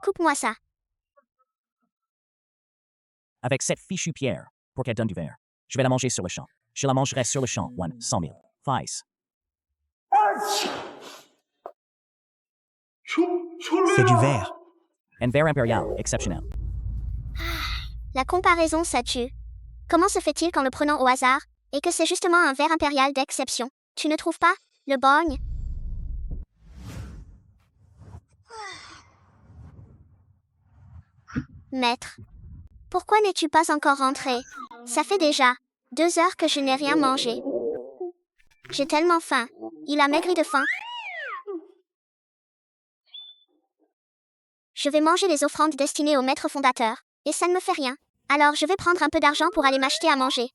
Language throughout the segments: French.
coupe-moi ça. Avec cette fichue pierre, pour qu'elle donne du verre. Je vais la manger sur le champ. Je la mangerai sur le champ, 100 000. Vice. C'est du verre. Un verre impérial, exceptionnel. La comparaison, ça tue. Comment se fait-il qu'en le prenant au hasard, et que c'est justement un verre impérial d'exception, tu ne trouves pas, le borgne? Maître, pourquoi n'es-tu pas encore rentré? Ça fait déjà 2 heures que je n'ai rien mangé. J'ai tellement faim. Il a maigri de faim. Je vais manger les offrandes destinées au maître fondateur, et ça ne me fait rien. Alors je vais prendre un peu d'argent pour aller m'acheter à manger.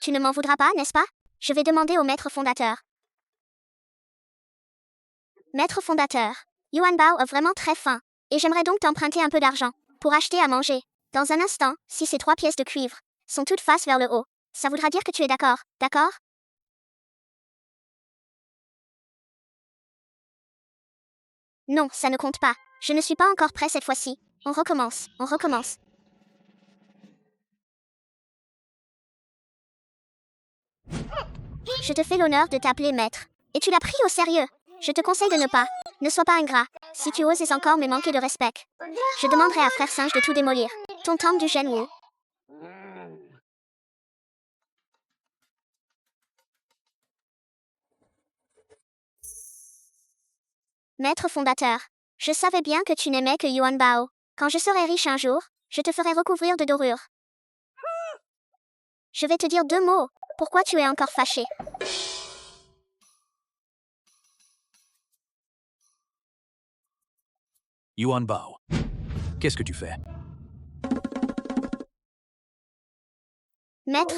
Tu ne m'en voudras pas, n'est-ce pas? Je vais demander au maître fondateur. Maître fondateur, Yuan Bao a vraiment très faim, et j'aimerais donc t'emprunter un peu d'argent, pour acheter à manger. Dans un instant, si ces 3 pièces de cuivre sont toutes face vers le haut, ça voudra dire que tu es d'accord, d'accord? Non, ça ne compte pas. Je ne suis pas encore prêt cette fois-ci. On recommence, on recommence. Je te fais l'honneur de t'appeler maître. Et tu l'as pris au sérieux. Je te conseille de ne pas. Ne sois pas ingrat. Si tu oses encore me manquer de respect, je demanderai à Frère Singe de tout démolir. Ton temple du Genwu. Maître fondateur, je savais bien que tu n'aimais que Yuan Bao. Quand je serai riche un jour, je te ferai recouvrir de dorures. Je vais te dire 2 mots. Pourquoi tu es encore fâché? Yuan Bao, qu'est-ce que tu fais? Maître,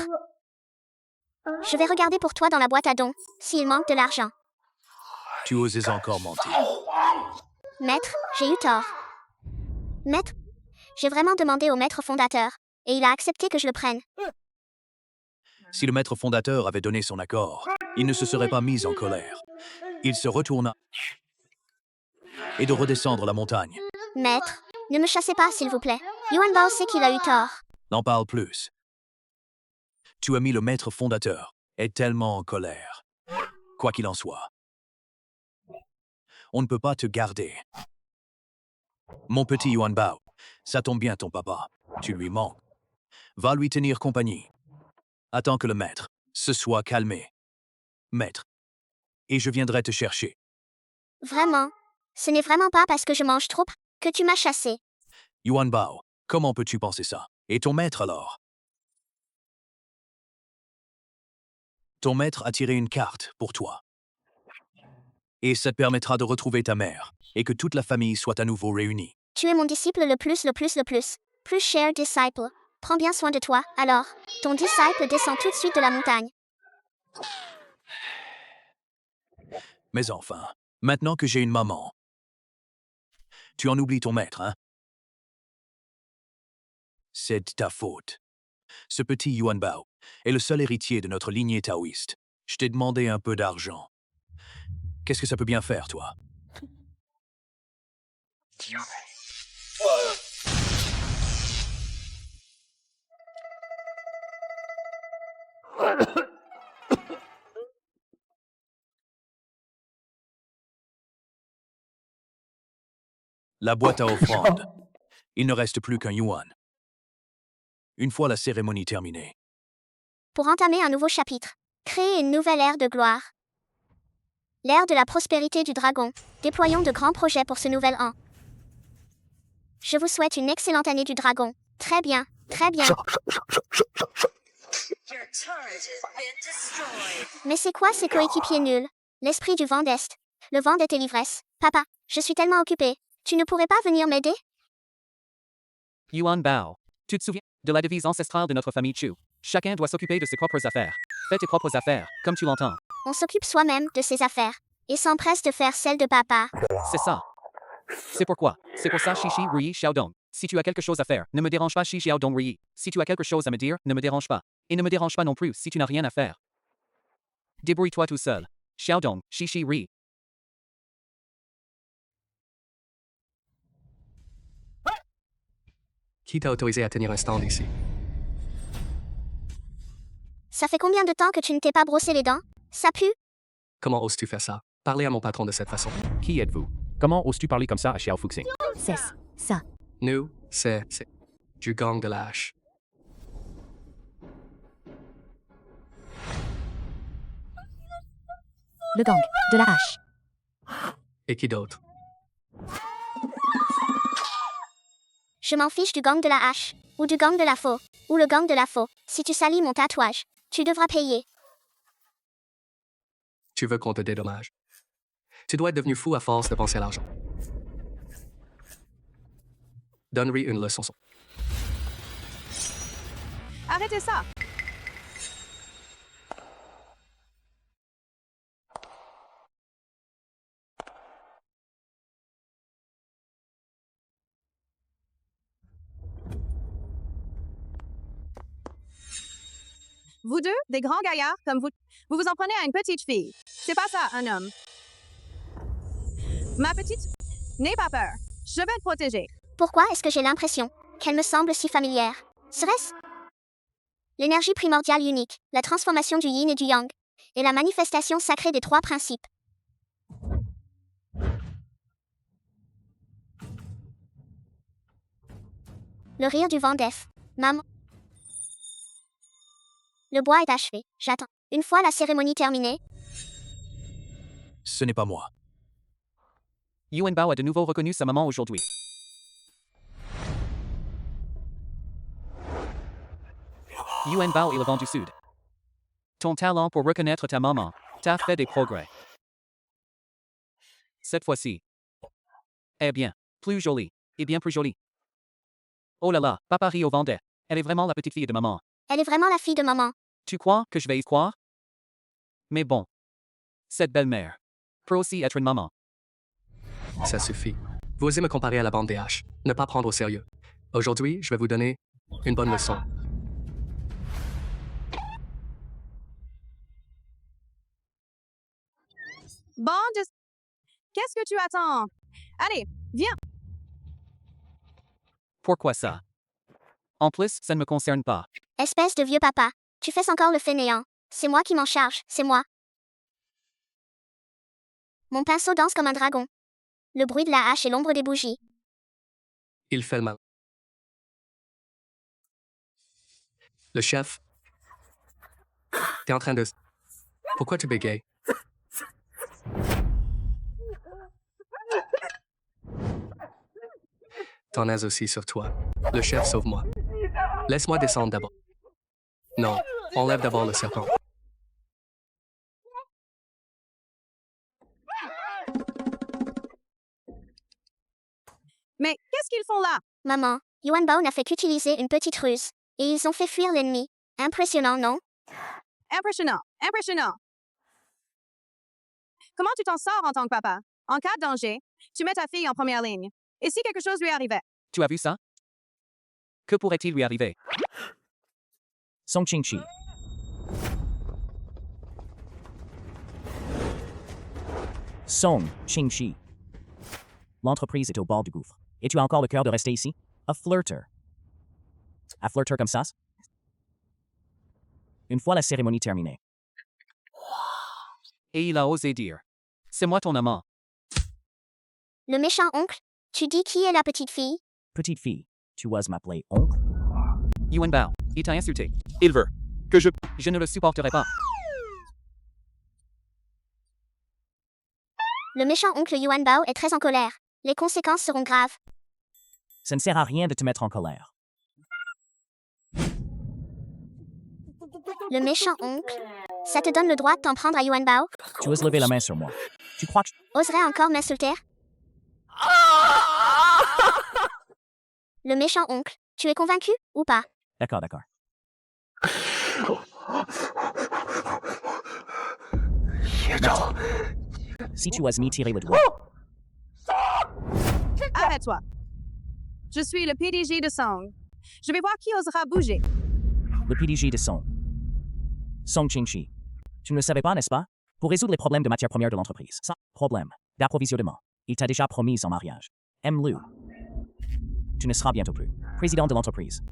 je vais regarder pour toi dans la boîte à dons, s'il manque de l'argent. Tu osais encore mentir. Maître, j'ai eu tort. Maître, j'ai vraiment demandé au maître fondateur, et il a accepté que je le prenne. Si le maître fondateur avait donné son accord, il ne se serait pas mis en colère. Il se retourna et de redescendre la montagne. Maître, ne me chassez pas, s'il vous plaît. Yuan Bao sait qu'il a eu tort. N'en parle plus. Tu as mis le maître fondateur est tellement en colère. Quoi qu'il en soit, on ne peut pas te garder. Mon petit Yuan Bao, ça tombe bien ton papa. Tu lui manques. Va lui tenir compagnie. Attends que le maître se soit calmé. Maître. Et je viendrai te chercher. Vraiment, ce n'est vraiment pas parce que je mange trop que tu m'as chassé. Yuan Bao, comment peux-tu penser ça? Et ton maître alors? Ton maître a tiré une carte pour toi. Et ça te permettra de retrouver ta mère, et que toute la famille soit à nouveau réunie. Tu es mon disciple le plus. Plus cher disciple. Prends bien soin de toi, alors. Ton disciple descend tout de suite de la montagne. Mais enfin, maintenant que j'ai une maman, tu en oublies ton maître, hein? C'est de ta faute. Ce petit Yuan Bao est le seul héritier de notre lignée taoïste. Je t'ai demandé un peu d'argent. Qu'est-ce que ça peut bien faire, toi? La boîte à offrandes. Il ne reste plus qu'un yuan. Une fois la cérémonie terminée, Pour entamer un nouveau chapitre, créer une nouvelle ère de gloire. L'ère de la prospérité du dragon. Déployons de grands projets pour ce nouvel an. Je vous souhaite une excellente année du dragon. Très bien, très bien. Mais c'est quoi ces coéquipiers nuls? L'esprit du vent d'Est. Le vent d'Est et l'ivresse. Papa, je suis tellement occupée. Tu ne pourrais pas venir m'aider? Yuan Bao. Tu te souviens de la devise ancestrale de notre famille Chu? Chacun doit s'occuper de ses propres affaires. Fais tes propres affaires, comme tu l'entends. On s'occupe soi-même de ses affaires. Et s'empresse de faire celles de papa. C'est ça. C'est pourquoi. C'est pour ça Shishi Rui Xiaodong. Si tu as quelque chose à faire, ne me dérange pas Shi Xiaodong Rui. Si tu as quelque chose à me dire, ne me dérange pas. Et ne me dérange pas non plus si tu n'as rien à faire. Débrouille-toi tout seul. Xiaodong, Shishi Rui. Qui t'a autorisé à tenir un stand ici? Ça fait combien de temps que tu ne t'es pas brossé les dents? Ça pue? Comment oses-tu faire ça? Parler à mon patron de cette façon. Qui êtes-vous? Comment oses-tu parler comme ça à Xiao Fuxing? Cesse ça. Nous, c'est du gang de la hache. Le gang de la hache. Et qui d'autre? Je m'en fiche du gang de la hache, ou du gang de la faux, ou le gang de la faux. Si tu salis mon tatouage, tu devras payer. Tu veux qu'on te dédommage? Tu dois être devenu fou à force de penser à l'argent. Donne-lui une leçon. Arrêtez ça! Vous deux, des grands gaillards comme vous vous en prenez à une petite fille. C'est pas ça, un homme. Ma petite, n'aie pas peur. Je vais te protéger. Pourquoi est-ce que j'ai l'impression qu'elle me semble si familière? Serait-ce l'énergie primordiale unique, la transformation du yin et du yang, et la manifestation sacrée des trois principes? Le rire du vent d'Ef. Maman. Le bois est achevé. J'attends. Une fois la cérémonie terminée, Ce n'est pas moi. Yuan Bao a de nouveau reconnu sa maman aujourd'hui. Yuan Bao est le vent du Sud. Ton talent pour reconnaître ta maman t'a fait des progrès. Cette fois-ci. Eh bien, plus jolie, et bien plus jolie. Oh là là, papa rit au vent d'Ef. Elle est vraiment la petite fille de maman. elle est vraiment la fille de maman. Tu crois que je vais y croire? Mais bon. Cette belle-mère peut aussi être une maman. Ça suffit. Vous osez me comparer à la bande des haches. Ne pas prendre au sérieux. Aujourd'hui, je vais vous donner une bonne leçon. Bon, qu'est-ce que tu attends? Allez, viens. Pourquoi ça? En plus, ça ne me concerne pas. Espèce de vieux papa. Tu fais encore le fainéant. C'est moi qui m'en charge, c'est moi. Mon pinceau danse comme un dragon. Le bruit de la hache et l'ombre des bougies. Il fait le mal. Le chef. T'es en train de... Pourquoi tu bégayes? T'en as aussi sur toi. Le chef, sauve-moi. Laisse-moi descendre d'abord. Non, enlève d'abord le serpent. Mais qu'est-ce qu'ils font là? Maman, Yuan Bao n'a fait qu'utiliser une petite ruse. Et ils ont fait fuir l'ennemi. Impressionnant, non? Impressionnant, impressionnant. Comment tu t'en sors en tant que papa? En cas de danger, tu mets ta fille en première ligne. Et si quelque chose lui arrivait? Tu as vu ça? Que pourrait-il lui arriver? Song Qingqi. Song Qingqi. L'entreprise est au bord du gouffre. Et tu as encore le cœur de rester ici? A flirter. À flirter comme ça? Une fois la cérémonie terminée. Et il a osé dire. C'est moi ton amant. Le méchant oncle? Tu dis qui est la petite fille? Petite fille, tu oses m'appeler oncle? Yuan Bao, il t'a insulté. Il veut que je ne le supporterai pas. Le méchant oncle Yuan Bao est très en colère. Les conséquences seront graves. Ça ne sert à rien de te mettre en colère. Le méchant oncle? Ça te donne le droit de t'en prendre à Yuan Bao? Tu oses lever la main sur moi. Tu crois que... Oserais encore m'insulter? Le méchant oncle, tu es convaincu ou pas? D'accord, d'accord. Si tu oses m'y tirer le doigt, Arrête-toi. Je suis le PDG de Song. Je vais voir qui osera bouger. le PDG de Song. Song Qingqi. Tu ne le savais pas, n'est-ce pas? Pour résoudre les problèmes de matière première de l'entreprise. Sans problème d'approvisionnement. Il t'a déjà promis en mariage. Aime-le. Tu ne seras bientôt plus Président de l'entreprise.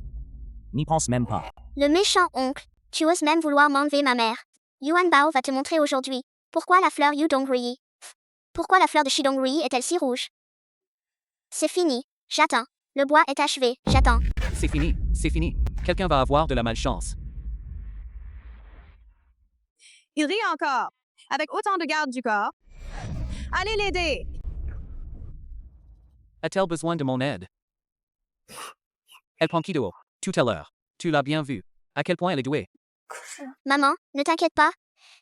N'y pense même pas. Le méchant oncle, tu oses même vouloir m'enlever ma mère. Yuan Bao va te montrer aujourd'hui pourquoi la fleur Yu Dongrui. Pourquoi la fleur de Shidongrui est-elle si rouge? C'est fini, j'attends. Le bois est achevé, j'attends. C'est fini, c'est fini. Quelqu'un va avoir de la malchance. Il rit encore, avec autant de garde du corps. Allez l'aider! A-t-elle besoin de mon aide? Elle prend Kido, tout à l'heure. Tu l'as bien vu. À quel point elle est douée. Maman, ne t'inquiète pas.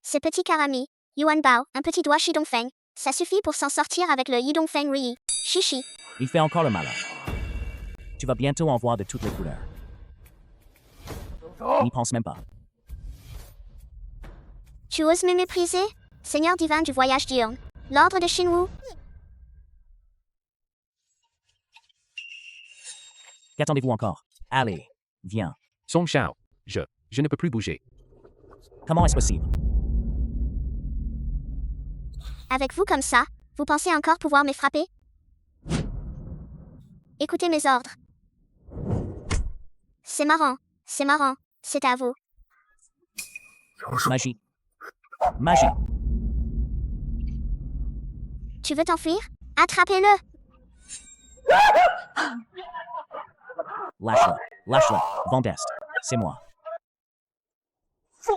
Ces petits Karami, Yuan Bao, un petit doigt Shidongfeng, ça suffit pour s'en sortir avec le Yidongfeng Rui. Chichi. Il fait encore le malin. Tu vas bientôt en voir de toutes les couleurs. N'y pense même pas. Tu oses me mépriser? Seigneur divin du voyage diurne. L'ordre de Shinwu? Qu'attendez-vous encore? Allez, viens. Song Shao. Je ne peux plus bouger. Comment est-ce possible? Avec vous comme ça, vous pensez encore pouvoir me frapper? Écoutez mes ordres. C'est marrant, c'est à vous. Magie. Magie. Tu veux t'enfuir? Attrapez-le! Lâche-le. Lâche-le. Vendeste. C'est moi.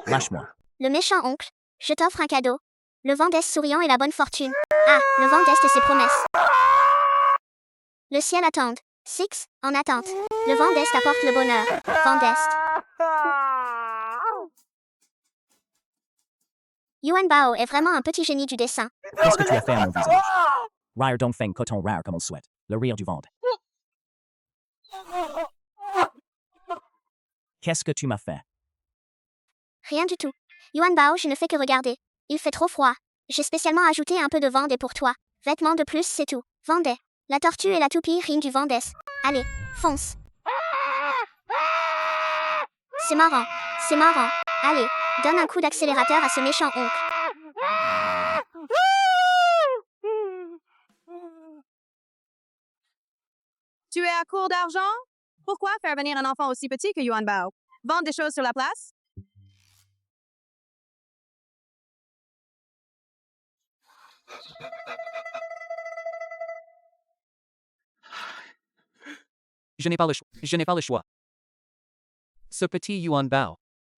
Lâche-moi. Le méchant oncle, je t'offre un cadeau. Le Vendeste souriant et la bonne fortune. Ah, le Vendeste et ses promesses. Le ciel attend. Six, en attente. Le Vendeste apporte le bonheur. Vendeste. Yuan Bao est vraiment un petit génie du dessin. Qu'est-ce que tu as fait à mon visage? Rire Dongfeng coton rare comme on souhaite. Le rire du vent. Qu'est-ce que tu m'as fait? Rien du tout. Yuan Bao, je ne fais que regarder. Il fait trop froid. J'ai spécialement ajouté un peu de Vendée pour toi. Vêtements de plus, c'est tout. Vendée. La tortue et la toupie riment du Vendesse. Allez, fonce. C'est marrant. C'est marrant. Allez, donne un coup d'accélérateur à ce méchant oncle. Tu es à court d'argent? Pourquoi faire venir un enfant aussi petit que Yuan Bao? Vendre des choses sur la place? Je n'ai pas le choix. Je n'ai pas le choix. Ce petit Yuan Bao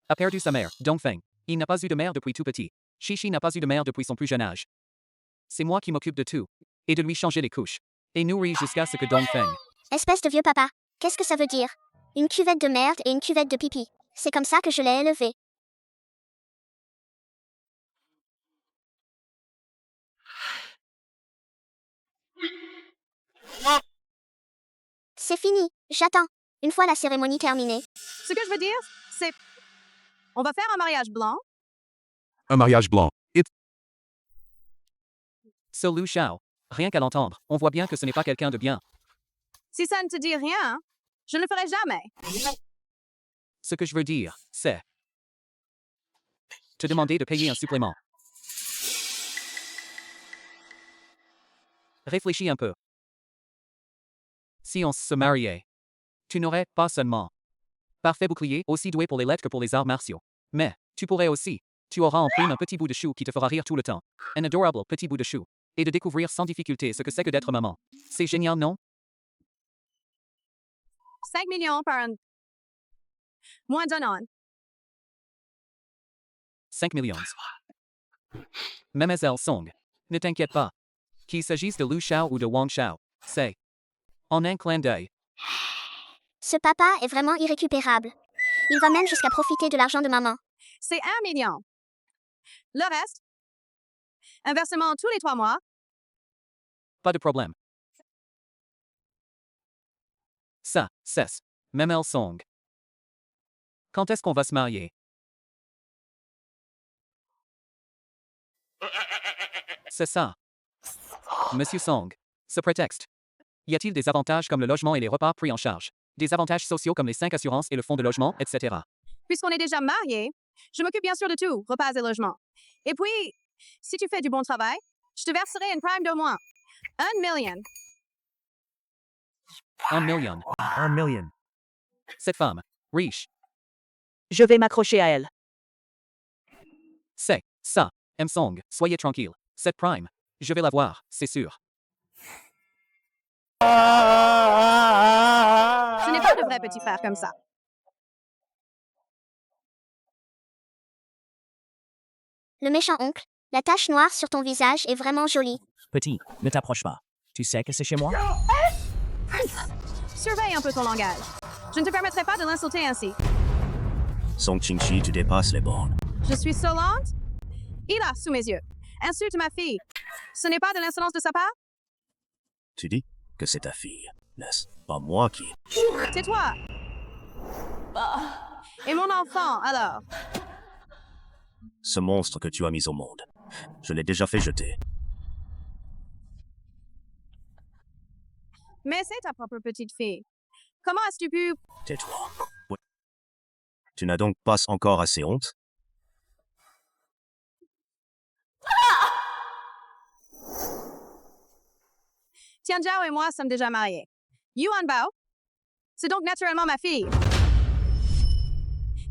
a perdu sa mère, Dongfeng. Il n'a pas eu de mère depuis tout petit. Shishi n'a pas eu de mère depuis son plus jeune âge. C'est moi qui m'occupe de tout. Et de lui changer les couches. Et nourrir jusqu'à ce que Dongfeng. Espèce de vieux papa. Qu'est-ce que ça veut dire? Une cuvette de merde et une cuvette de pipi. C'est comme ça que je l'ai élevé. C'est fini, j'attends. Une fois la cérémonie terminée. Ce que je veux dire, c'est... On va faire un mariage blanc. Un mariage blanc. Ce Lu Shao. Rien qu'à l'entendre, on voit bien que ce n'est pas quelqu'un de bien. Si ça ne te dit rien, je ne le ferai jamais. Ce que je veux dire, c'est te demander de payer un supplément. Réfléchis un peu. Si on se mariait, tu n'aurais pas seulement parfait bouclier, aussi doué pour les lettres que pour les arts martiaux. Mais, tu pourrais aussi. Tu auras en prime un petit bout de chou qui te fera rire tout le temps. Un adorable petit bout de chou. Et de découvrir sans difficulté ce que c'est que d'être maman. C'est génial, non? 5 millions par an. Moins d'un an. 5 millions. Mademoiselle Song. Ne t'inquiète pas. Qu'il s'agisse de Lu Shao ou de Wang Shao. C'est en un clin d'œil. Ce papa est vraiment irrécupérable. Il va même jusqu'à profiter de l'argent de maman. C'est 1 million. Le reste, un versement tous les 3 mois. Pas de problème. Ça, cesse. Mademoiselle Song. Quand est-ce qu'on va se marier? C'est ça. Monsieur Song. Ce prétexte. Y a-t-il des avantages comme le logement et les repas pris en charge? Des avantages sociaux comme les 5 assurances et le fonds de logement, etc. Puisqu'on est déjà mariés, je m'occupe bien sûr de tout, repas et logement. Et puis, si tu fais du bon travail, je te verserai une prime d'au moins 1 million. 1 million. 1 million. Cette femme, riche. Je vais m'accrocher à elle. C'est ça. M. Song, soyez tranquille. Cette prime. Je vais la voir, c'est sûr. Ce n'est pas de vrai petit frère comme ça. Le méchant oncle, la tache noire sur ton visage est vraiment jolie. Petit, ne t'approche pas. Tu sais que c'est chez moi? Surveille un peu ton langage. Je ne te permettrai pas de l'insulter ainsi. Song Qingxi, tu dépasses les bornes. Je suis solente? Il a sous mes yeux. Insulte ma fille. Ce n'est pas de l'insolence de sa part? Tu dis que c'est ta fille, n'est-ce pas moi qui... Tais-toi. Et mon enfant, alors? Ce monstre que tu as mis au monde, je l'ai déjà fait jeter. Mais c'est ta propre petite fille. Comment as-tu pu... Tais-toi. Oui. Tu n'as donc pas encore assez honte? Tian Zhao et moi sommes déjà mariés. Yuan Bao, c'est donc naturellement ma fille.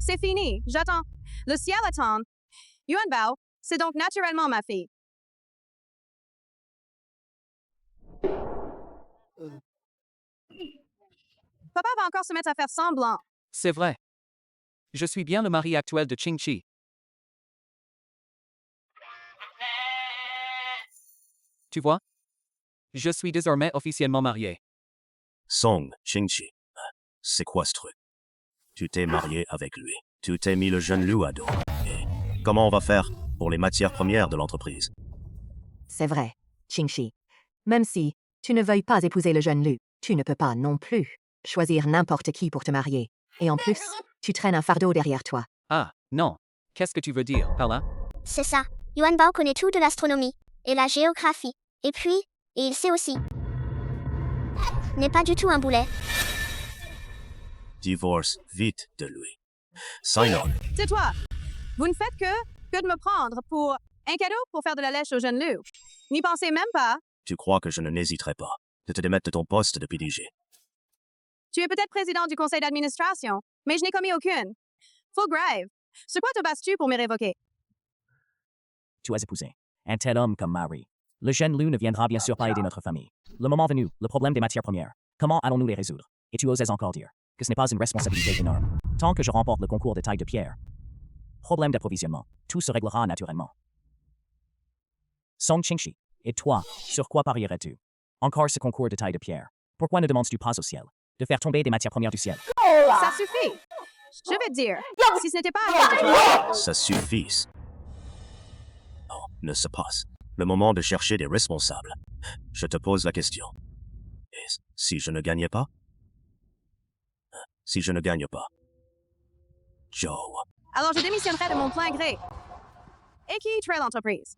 C'est fini, j'attends. Le ciel attend. Yuan Bao, c'est donc naturellement ma fille. Papa va encore se mettre à faire semblant. C'est vrai. Je suis bien le mari actuel de Qingxi. Tu vois? Je suis désormais officiellement marié. Song Qingxi, c'est quoi ce truc? Tu t'es marié avec lui. Tu t'es mis le jeune Liu à dos. Et comment on va faire pour les matières premières de l'entreprise? C'est vrai, Qingxi. Même si tu ne veuilles pas épouser le jeune Lu, tu ne peux pas non plus choisir n'importe qui pour te marier. Et en plus, tu traînes un fardeau derrière toi. Ah, non. Qu'est-ce que tu veux dire par là? C'est ça. Yuan Bao connaît tout de l'astronomie et la géographie. Et puis, et il sait aussi. N'est pas du tout un boulet. Divorce vite de lui. Sign on. Tais-toi. Vous ne faites que de me prendre pour un cadeau pour faire de la lèche au jeune Liu. N'y pensez même pas. Tu crois que je ne n'hésiterai pas de te démettre de ton poste de PDG? Tu es peut-être président du conseil d'administration, mais je n'ai commis aucune. Full grave. Sur quoi te bases-tu pour me révoquer? Tu as épousé un tel homme comme mari. Le jeune Lou ne viendra bien sûr pas aider notre famille. Le moment venu, le problème des matières premières. Comment allons-nous les résoudre? Et tu oses encore dire que ce n'est pas une responsabilité énorme. Tant que je remporte le concours de taille de pierre. Problème d'approvisionnement. Tout se réglera naturellement. Song Qingxi. Et toi, sur quoi parierais-tu? Encore ce concours de taille de pierre. Pourquoi ne demandes-tu pas au ciel de faire tomber des matières premières du ciel? Ça suffit. Je vais te dire, si ce n'était pas à cause de toi. Ça suffit. Non, ne se passe. Le moment de chercher des responsables. Je te pose la question. Et si je ne gagnais pas? Si je ne gagne pas? Joe. Alors je démissionnerai de mon plein gré. Et qui crée l'entreprise?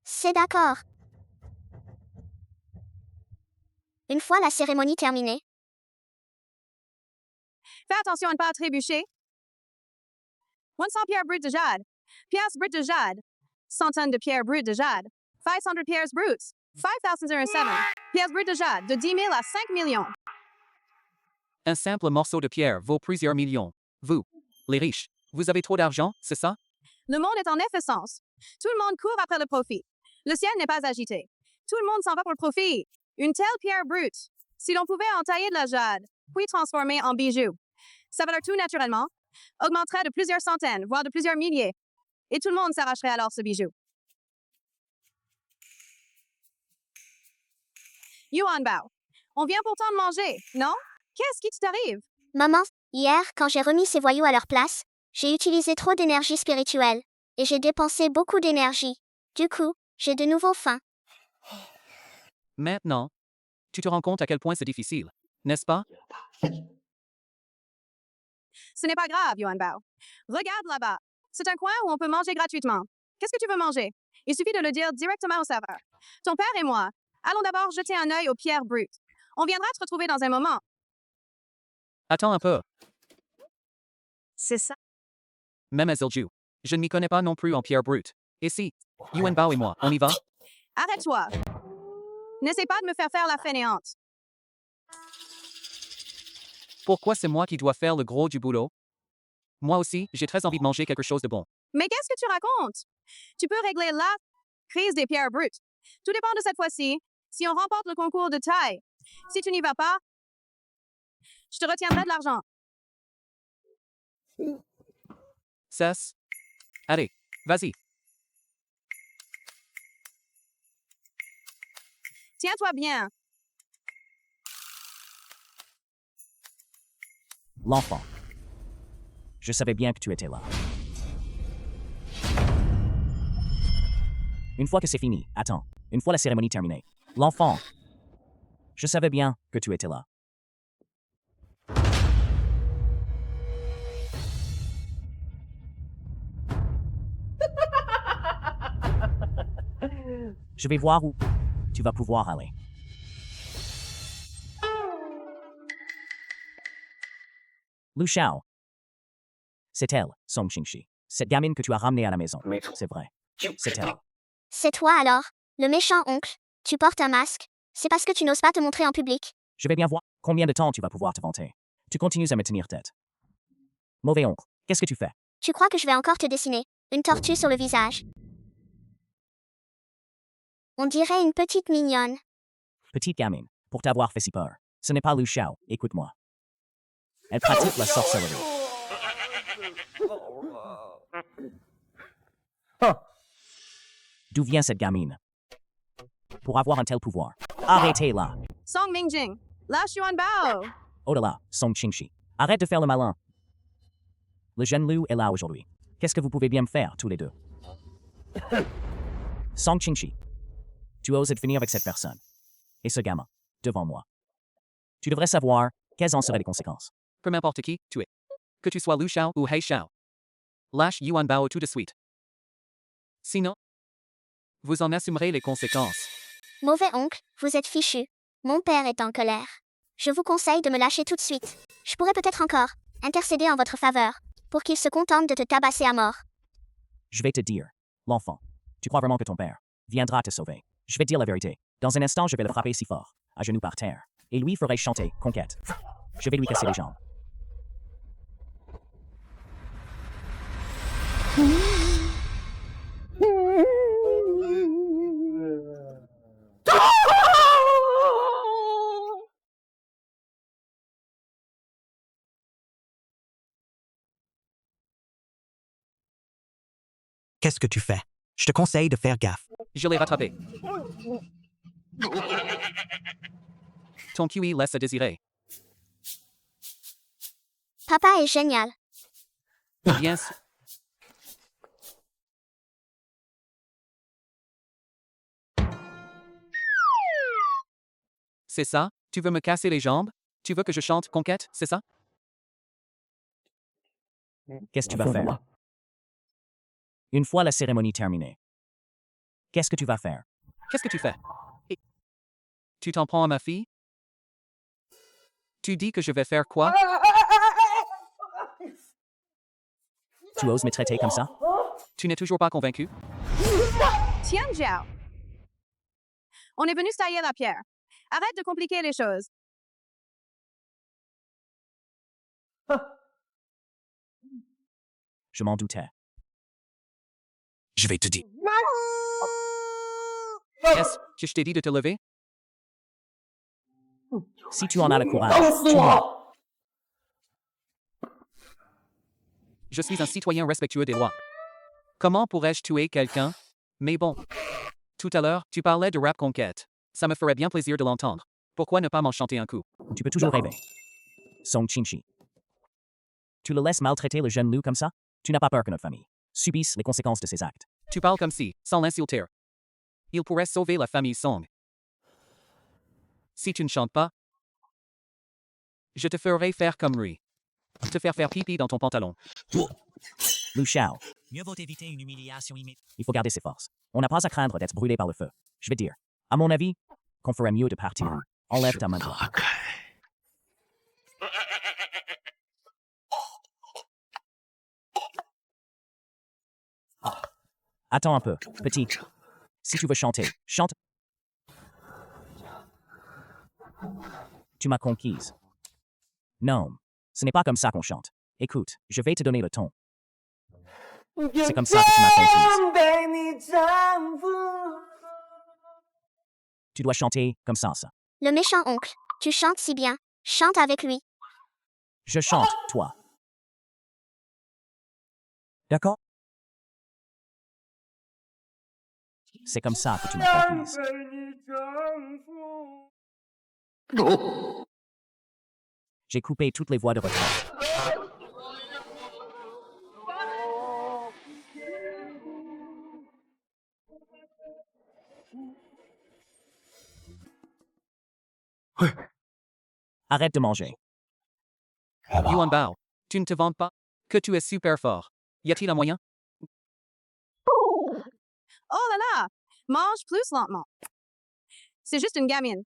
C'est d'accord. Une fois la cérémonie terminée, Fais attention à ne pas trébucher. 100 pierres brutes de jade. Pièces brutes de jade. 100 tonnes de pierres brutes de jade. 500 pierres brutes. 5007. Pièces brutes de jade de 10 000 à 5 millions. Un simple morceau de pierre vaut plusieurs millions. Vous, les riches, vous avez trop d'argent, c'est ça? Le monde est en effervescence. Tout le monde court après le profit. Le ciel n'est pas agité. Tout le monde s'en va pour le profit. Une telle pierre brute, si l'on pouvait entailler de la jade, puis transformer en bijoux, sa valeur tout naturellement augmenterait de plusieurs centaines, voire de plusieurs milliers. Et tout le monde s'arracherait alors ce bijou. Yuan Bao, on vient pourtant de manger, non? Qu'est-ce qui t'arrive? maman, hier, quand j'ai remis ces voyous à leur place, j'ai utilisé trop d'énergie spirituelle. Et j'ai dépensé beaucoup d'énergie. Du coup, j'ai de nouveau faim. Maintenant, tu te rends compte à quel point c'est difficile, n'est-ce pas? Ce n'est pas grave, Yuan Bao. Regarde là-bas. C'est un coin où on peut manger gratuitement. Qu'est-ce que tu veux manger? Il suffit de le dire directement au serveur. Ton père et moi, allons d'abord jeter un œil aux pierres brutes. On viendra te retrouver dans un moment. Attends un peu. C'est ça. Mademoiselle Zhu, je ne m'y connais pas non plus en pierre brute. Et si, Yuan Bao et moi, on y va? Arrête-toi. N'essaie pas de me faire faire la fainéante. Pourquoi c'est moi qui dois faire le gros du boulot? Moi aussi, j'ai très envie de manger quelque chose de bon. Mais qu'est-ce que tu racontes? Tu peux régler la crise des pierres brutes. Tout dépend de cette fois-ci. Si on remporte le concours de taille. Si tu n'y vas pas, je te retiendrai de l'argent. Cesse. Allez, vas-y. Tiens-toi bien. L'enfant. Je savais bien que tu étais là. Une fois que c'est fini, attends. Une fois la cérémonie terminée. L'enfant. Je savais bien que tu étais là. Je vais voir où tu vas pouvoir aller. Lu Xiao. C'est elle, Song Qingxi. Cette gamine que tu as ramenée à la maison. C'est vrai. C'est elle. C'est toi alors, le méchant oncle. Tu portes un masque. C'est parce que tu n'oses pas te montrer en public. Je vais bien voir combien de temps tu vas pouvoir te vanter. Tu continues à me tenir tête. Mauvais oncle, qu'est-ce que tu fais? Tu crois que je vais encore te dessiner une tortue sur le visage? On dirait une petite mignonne. Petite gamine, pour t'avoir fait si peur. Ce n'est pas Lu Xiao, écoute-moi. Elle pratique la sorcellerie. D'où vient cette gamine? Pour avoir un tel pouvoir. Arrêtez-la. Song Mingjing. Lâche Yuan Bao. Oh là là, Song Qingxi. Arrête de faire le malin. Le jeune Lu est là aujourd'hui. Qu'est-ce que vous pouvez bien me faire, tous les deux? Song Qingxi. Tu oses de finir avec cette personne. Et ce gamin, devant moi. Tu devrais savoir quelles en seraient les conséquences. Peu m'importe qui tu es. Que tu sois Lu Xiao ou Hei Xiao. Lâche Yuan Bao tout de suite. Sinon, vous en assumerez les conséquences. Mauvais oncle, vous êtes fichu. Mon père est en colère. Je vous conseille de me lâcher tout de suite. Je pourrais peut-être encore intercéder en votre faveur pour qu'il se contente de te tabasser à mort. Je vais te dire, l'enfant. Tu crois vraiment que ton père viendra te sauver? Je vais te dire la vérité. Dans un instant, je vais le frapper si fort, à genoux par terre. Et lui ferai chanter Conquête. Je vais lui casser les jambes. Qu'est-ce que tu fais? Je te conseille de faire gaffe. Je l'ai rattrapé. Ton QI laisse à désirer. Papa est génial. Bien sûr. C'est ça? Tu veux me casser les jambes? Tu veux que je chante Conquête, c'est ça? Qu'est-ce que tu vas faire? Une fois la cérémonie terminée. Qu'est-ce que tu vas faire? Qu'est-ce que tu fais? Et tu t'en prends à ma fille? Tu dis que je vais faire quoi? Tu oses me traiter comme ça? Tu n'es toujours pas convaincu? Tian Jiao. On est venu se tailler la pierre. Arrête de compliquer les choses. Je m'en doutais. Je vais te dire. Est-ce que je t'ai dit de te lever? Si tu en as le courage, tue-moi. Je suis un citoyen respectueux des lois. Comment pourrais-je tuer quelqu'un? Mais bon. Tout à l'heure, tu parlais de rap Conquête. Ça me ferait bien plaisir de l'entendre. Pourquoi ne pas m'en chanter un coup? Tu peux toujours rêver. Song Qingxi. Tu le laisses maltraiter le jeune Lu comme ça? Tu n'as pas peur que notre famille subisse les conséquences de ses actes. Tu parles comme si, sans l'insulter. Il pourrait sauver la famille Song. Si tu ne chantes pas, je te ferai faire comme lui. Te faire pipi dans ton pantalon. Lu Xiao, Mieux vaut éviter une humiliation immédiate. il faut garder ses forces. On n'a pas à craindre d'être brûlé par le feu. Je vais dire, à mon avis, qu'on ferait mieux de partir. Enlève ta main. Attends un peu, petit. Si tu veux chanter, chante. Tu m'as conquise. Non, ce n'est pas comme ça qu'on chante. Écoute, je vais te donner le ton. C'est comme ça que tu m'as comprise. Tu dois chanter comme ça. Le méchant oncle. Tu chantes si bien. Chante avec lui. Je chante, toi. D'accord? C'est comme ça que tu m'as comprise. J'ai coupé toutes les voix de retraite. Arrête de manger. Yuan Bao, tu ne te vantes pas? Que tu es super fort. Y a-t-il un moyen? Oh là là! Mange plus lentement. C'est juste une gamine.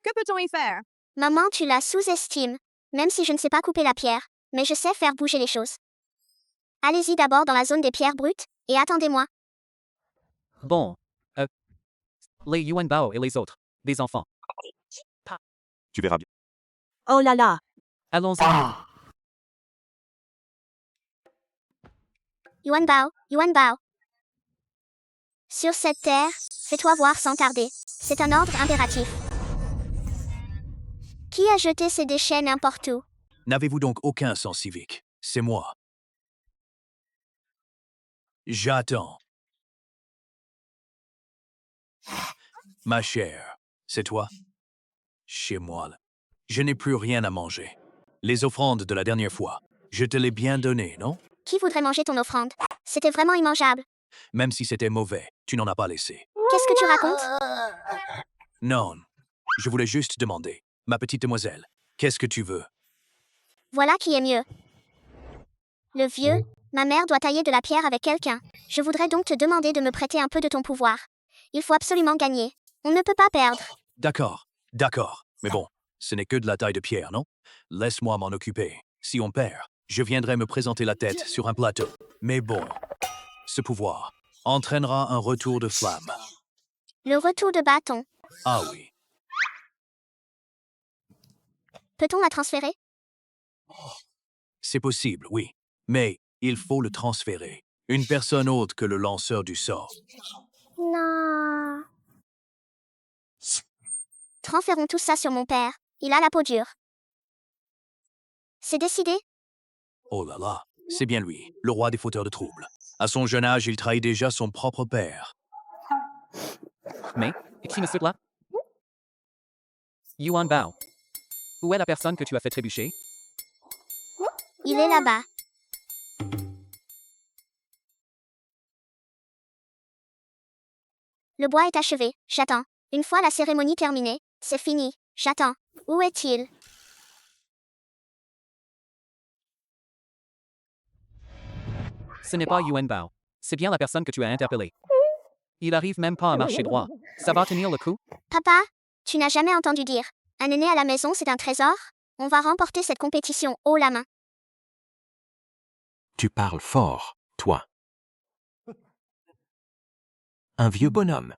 Que peut-on y faire? Maman, tu la sous-estimes. Même si je ne sais pas couper la pierre, mais je sais faire bouger les choses. Allez-y d'abord dans la zone des pierres brutes, et attendez-moi. Bon. Les Yuan Bao et les autres. Des enfants. Tu verras bien. Oh là là! Allons-y. Yuan Bao, Yuan Bao. Sur cette terre, fais-toi voir sans tarder. C'est un ordre impératif. Qui a jeté ces déchets n'importe où? N'avez-vous donc aucun sens civique? C'est moi. J'attends. Ma chère, c'est toi? Chez moi, là. Je n'ai plus rien à manger. Les offrandes de la dernière fois, je te les bien données, non? Qui voudrait manger ton offrande? C'était vraiment immangeable. Même si c'était mauvais, tu n'en as pas laissé. Qu'est-ce que tu racontes? Non. Je voulais juste demander, ma petite demoiselle, qu'est-ce que tu veux? Voilà qui est mieux. Le vieux, ma mère doit tailler de la pierre avec quelqu'un. Je voudrais donc te demander de me prêter un peu de ton pouvoir. Il faut absolument gagner. On ne peut pas perdre. D'accord, d'accord. Mais bon, ce n'est que de la taille de pierre, non? Laisse-moi m'en occuper. Si on perd, je viendrai me présenter la tête sur un plateau. Mais bon, ce pouvoir entraînera un retour de flamme. Le retour de bâton. Ah oui. Peut-on la transférer? C'est possible, oui. Mais il faut le transférer. Une personne autre que le lanceur du sort. Non. Transférons tout ça sur mon père. Il a la peau dure. C'est décidé? Oh là là, c'est bien lui, le roi des fauteurs de troubles. À son jeune âge, il trahit déjà son propre père. Mais, qui me saute là? Yuan Bao. Où est la personne que tu as fait trébucher? Il est là-bas. Le bois est achevé. J'attends. Une fois la cérémonie terminée, c'est fini. J'attends. Où est-il? Ce n'est pas Yuan Bao. C'est bien la personne que tu as interpellée. Il arrive même pas à marcher droit. Ça va tenir le coup? Papa, tu n'as jamais entendu dire. Un aîné à la maison, c'est un trésor? On va remporter cette compétition haut la main. Tu parles fort, toi. Un vieux bonhomme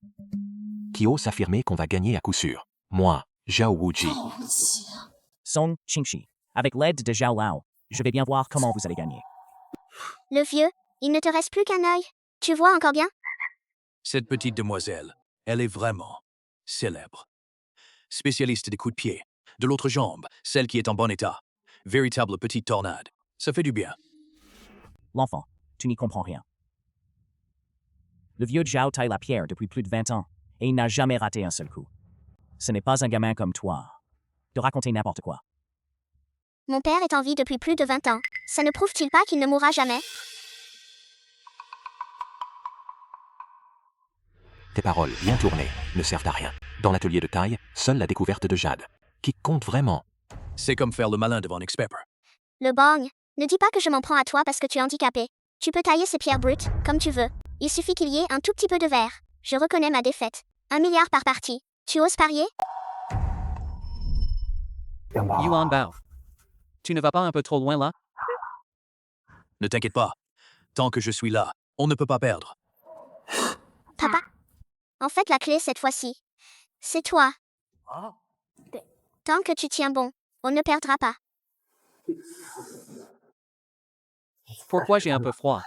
qui ose affirmer qu'on va gagner à coup sûr. Moi, Zhao Wuji. Song Qingxi. Avec l'aide de Zhao Lao, je vais bien voir comment vous allez gagner. Le vieux, il ne te reste plus qu'un œil. Tu vois encore bien? Cette petite demoiselle, elle est vraiment célèbre. Spécialiste des coups de pied. De l'autre jambe, celle qui est en bon état. Véritable petite tornade. Ça fait du bien. L'enfant, tu n'y comprends rien. Le vieux Zhao taille la pierre depuis plus de 20 ans, et il n'a jamais raté un seul coup. Ce n'est pas un gamin comme toi de raconter n'importe quoi. Mon père est en vie depuis plus de 20 ans. Ça ne prouve-t-il pas qu'il ne mourra jamais? Tes paroles bien tournées ne servent à rien. Dans l'atelier de taille, seule la découverte de Jade, qui compte vraiment. C'est comme faire le malin devant X-Pepper. Le bang. Ne dis pas que je m'en prends à toi parce que tu es handicapé. Tu peux tailler ces pierres brutes, comme tu veux. Il suffit qu'il y ait un tout petit peu de verre. Je reconnais ma défaite. 1 milliard par partie. Tu oses parier? Yuan Bao. Tu ne vas pas un peu trop loin là? Ne t'inquiète pas. Tant que je suis là, on ne peut pas perdre. Papa? En fait, la clé cette fois-ci, c'est toi. Tant que tu tiens bon, on ne perdra pas. Pourquoi j'ai un peu froid?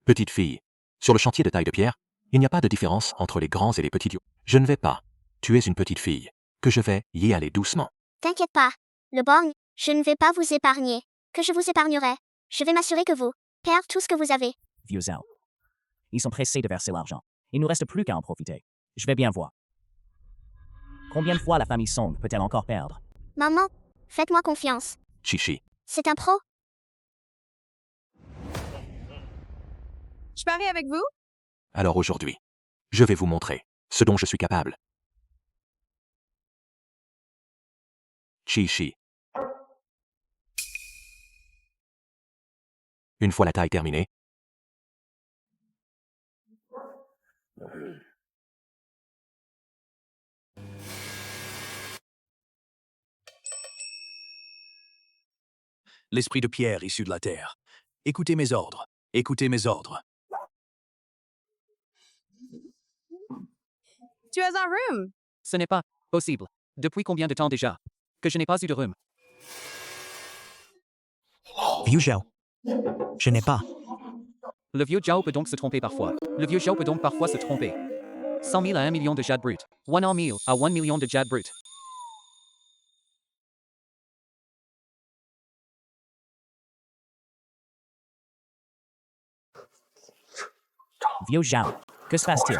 Petite fille. Sur le chantier de taille de pierre, il n'y a pas de différence entre les grands et les petits dieux. Je ne vais pas. Tu es une petite fille. Que je vais y aller doucement. T'inquiète pas. Le borgne, je ne vais pas vous épargner. Que je vous épargnerai. Je vais m'assurer que vous perdez tout ce que vous avez. Vieux Zhao. Ils sont pressés de verser l'argent. Il ne nous reste plus qu'à en profiter. Je vais bien voir. Combien de fois la famille Song peut-elle encore perdre? Maman, faites-moi confiance. Chichi. C'est un pro. Je parie avec vous? Alors aujourd'hui, je vais vous montrer ce dont je suis capable. Chichi. Une fois la taille terminée, L'esprit de pierre issu de la terre. Écoutez mes ordres. Écoutez mes ordres. Tu as un rhume. Ce n'est pas possible. Depuis combien de temps déjà que je n'ai pas eu de rhume? Vieux Zhao. Je n'ai pas. Le vieux Zhao peut donc se tromper parfois. Le vieux Zhao peut donc parfois se tromper. 100 000 à 1 million de jade brut. 100 000 à 1 million de jade brut. Vieux Zhao. Que se passe-t-il?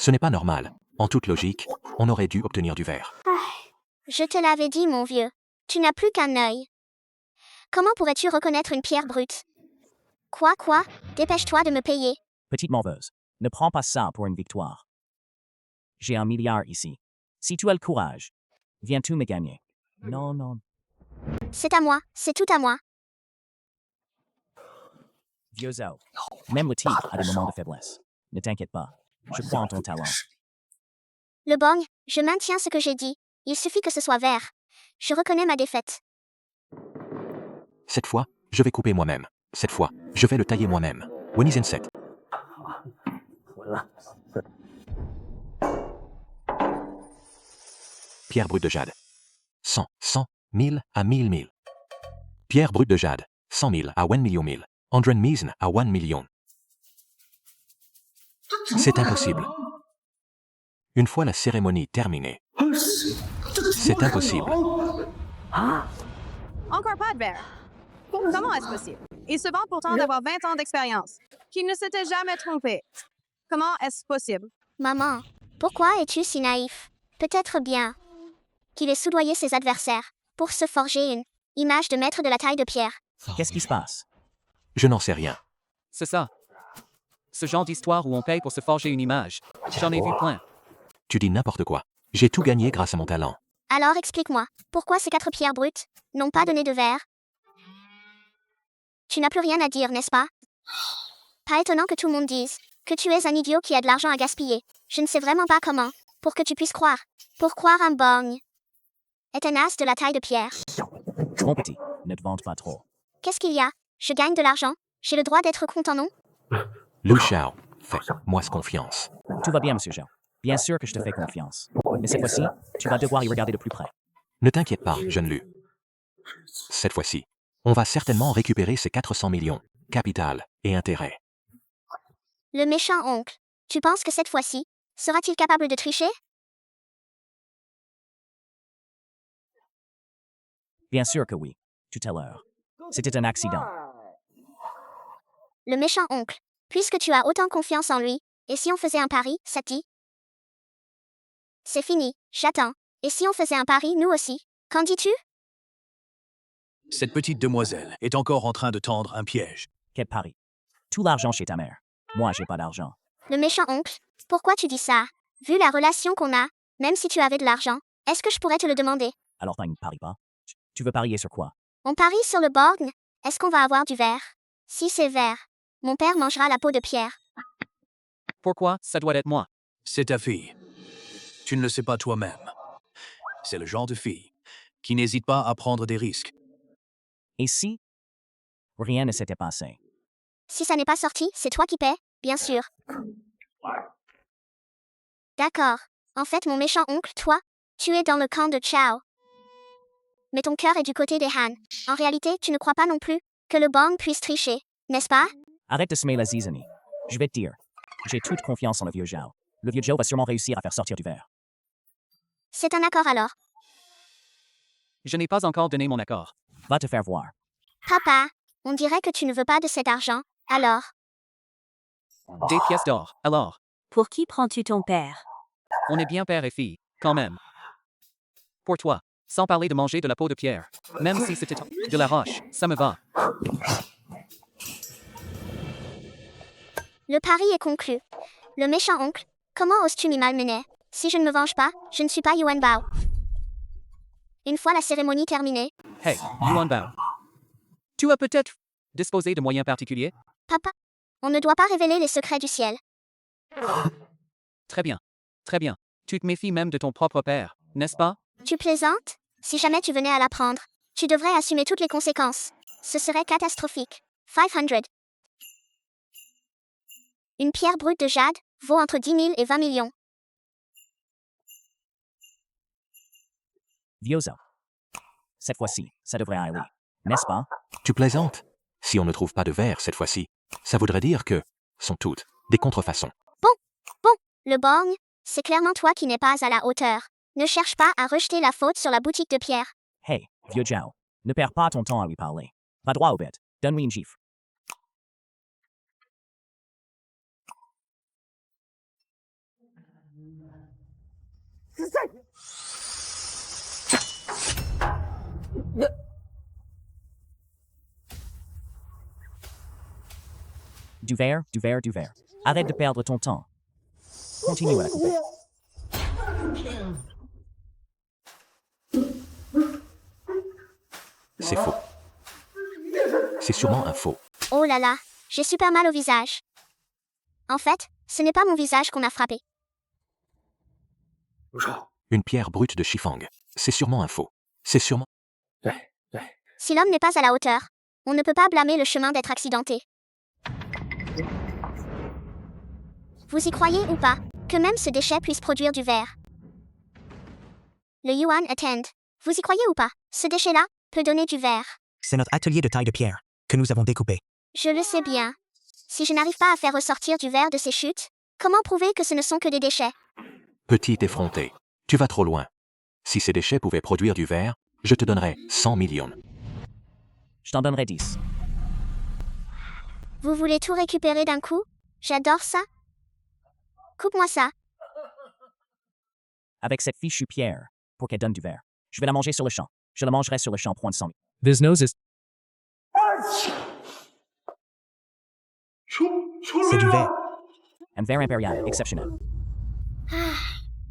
ce n'est pas normal. En toute logique, on aurait dû obtenir du verre. Je te l'avais dit, mon vieux. Tu n'as plus qu'un œil. Comment pourrais-tu reconnaître une pierre brute? Quoi? Dépêche-toi de me payer. Petite morveuse. Ne prends pas ça pour une victoire. J'ai 1 milliard ici. Si tu as le courage, viens-tu me gagner? Non. C'est à moi, c'est tout à moi. Vieux Zhao. Même le tigre a des moments de faiblesse. Ne t'inquiète pas. Je crois en ton talent. Le borgne, je maintiens ce que j'ai dit. Il suffit que ce soit vert. Je reconnais ma défaite. Cette fois, je vais couper moi-même. Cette fois, je vais le tailler moi-même. Wenizen 7. Pierre brute de jade. 100, 1000 à 1000. Pierre brute de jade. 100 000 à 1 million 1000. 100 000 à 1 million. C'est impossible. Une fois la cérémonie terminée. C'est impossible. Encore pas de verre. Comment est-ce possible? Il se vante pourtant d'avoir 20 ans d'expérience, qu'il ne s'était jamais trompé. Comment est-ce possible? Maman, pourquoi es-tu si naïf? Peut-être bien qu'il ait soudoyé ses adversaires pour se forger une image de maître de la taille de pierre. Qu'est-ce qui se passe? Je n'en sais rien. C'est ça. Ce genre d'histoire où on paye pour se forger une image. J'en ai vu plein. Tu dis n'importe quoi. J'ai tout gagné grâce à mon talent. Alors explique-moi, pourquoi ces 4 pierres brutes n'ont pas donné de verre? Tu n'as plus rien à dire, n'est-ce pas? Pas étonnant que tout le monde dise que tu es un idiot qui a de l'argent à gaspiller. Je ne sais vraiment pas comment, pour que tu puisses croire. Pour croire un borgne est un as de la taille de pierre. Mon petit, ne te vante pas trop. Qu'est-ce qu'il y a? Je gagne de l'argent. J'ai le droit d'être content, non? Lu Shao, fais-moi confiance. Tout va bien, monsieur Zhao. Bien sûr que je te fais confiance. Mais cette fois-ci, tu vas devoir y regarder de plus près. Ne t'inquiète pas, jeune Lu. Cette fois-ci, on va certainement récupérer ces 400 millions, capital et intérêt. Le méchant oncle. Tu penses que cette fois-ci, sera-t-il capable de tricher? Bien sûr que oui. Tout à l'heure. C'était un accident. Le méchant oncle. Puisque tu as autant confiance en lui, et si on faisait un pari, ça te dit? C'est fini, j'attends. Et si on faisait un pari, nous aussi? Qu'en dis-tu? Cette petite demoiselle est encore en train de tendre un piège. Quel pari. Tout l'argent chez ta mère. Moi, j'ai pas d'argent. Le méchant oncle. Pourquoi tu dis ça? Vu la relation qu'on a, même si tu avais de l'argent, est-ce que je pourrais te le demander? Alors, tu ne paries pas? Tu veux parier sur quoi? On parie sur le borgne. Est-ce qu'on va avoir du verre? Si c'est vert, mon père mangera la peau de pierre. Pourquoi ça doit être moi? C'est ta fille. Tu ne le sais pas toi-même. C'est le genre de fille qui n'hésite pas à prendre des risques. Et si rien ne s'était passé? Si ça n'est pas sorti, c'est toi qui paies, bien sûr. D'accord. En fait, mon méchant oncle, toi, tu es dans le camp de Chao. mais ton cœur est du côté des Han. En réalité, tu ne crois pas non plus que le Bong puisse tricher, n'est-ce pas? Arrête de semer la zizanie. Je vais te dire. J'ai toute confiance en le vieux Zhao. Le vieux Zhao va sûrement réussir à faire sortir du verre. C'est un accord alors. Je n'ai pas encore donné mon accord. Va te faire voir. Papa, on dirait que tu ne veux pas de cet argent, alors. Des pièces d'or, alors. Pour qui prends-tu ton père? On est bien père et fille, quand même. Pour toi, sans parler de manger de la peau de pierre. Même si c'était de la roche, ça me va. Le pari est conclu. Le méchant oncle, comment oses-tu m'y malmener? Si je ne me venge pas, je ne suis pas Yuan Bao. Une fois la cérémonie terminée, Hey, Yuan Bao. Tu as peut-être disposé de moyens particuliers? papa, on ne doit pas révéler les secrets du ciel. Très bien. Très bien. Tu te méfies même de ton propre père, n'est-ce pas? Tu plaisantes? Si jamais tu venais à l'apprendre, tu devrais assumer toutes les conséquences. Ce serait catastrophique. 500. Une pierre brute de jade vaut entre 10 000 et 20 millions. Vieux Zhao. Cette fois-ci, ça devrait aller. N'est-ce pas? Tu plaisantes? Si on ne trouve pas de verre cette fois-ci, ça voudrait dire que sont toutes des contrefaçons. Le Bong, c'est clairement toi qui n'es pas à la hauteur. Ne cherche pas à rejeter la faute sur la boutique de pierre. Hey, vieux Zhao. Ne perds pas ton temps à lui parler. Va droit au bête. Donne-lui une gifle. Du verre, du verre, du verre. Arrête de perdre ton temps. Continue à la couper. C'est faux. C'est sûrement un faux. Oh là là, j'ai super mal au visage. En fait, ce n'est pas mon visage qu'on a frappé. Une pierre brute de Shifang. C'est sûrement un faux. C'est sûrement... Si l'homme n'est pas à la hauteur, on ne peut pas blâmer le chemin d'être accidenté. Vous y croyez ou pas, que même ce déchet puisse produire du verre? Le Yuan attend. Vous y croyez ou pas, ce déchet-là peut donner du verre? C'est notre atelier de taille de pierre que nous avons découpé. Je le sais bien. Si je n'arrive pas à faire ressortir du verre de ces chutes, comment prouver que ce ne sont que des déchets? Petit effronté. Tu vas trop loin. Si ces déchets pouvaient produire du verre, je te donnerais 100 millions. Je t'en donnerai 10. Vous voulez tout récupérer d'un coup? J'adore ça. Coupe-moi ça. Avec cette fichue pierre, pour qu'elle donne du verre. Je vais la manger sur le champ. Je la mangerai sur le champ, point de 100 000. This nose is... C'est du verre. Un verre impérial, exceptionnel.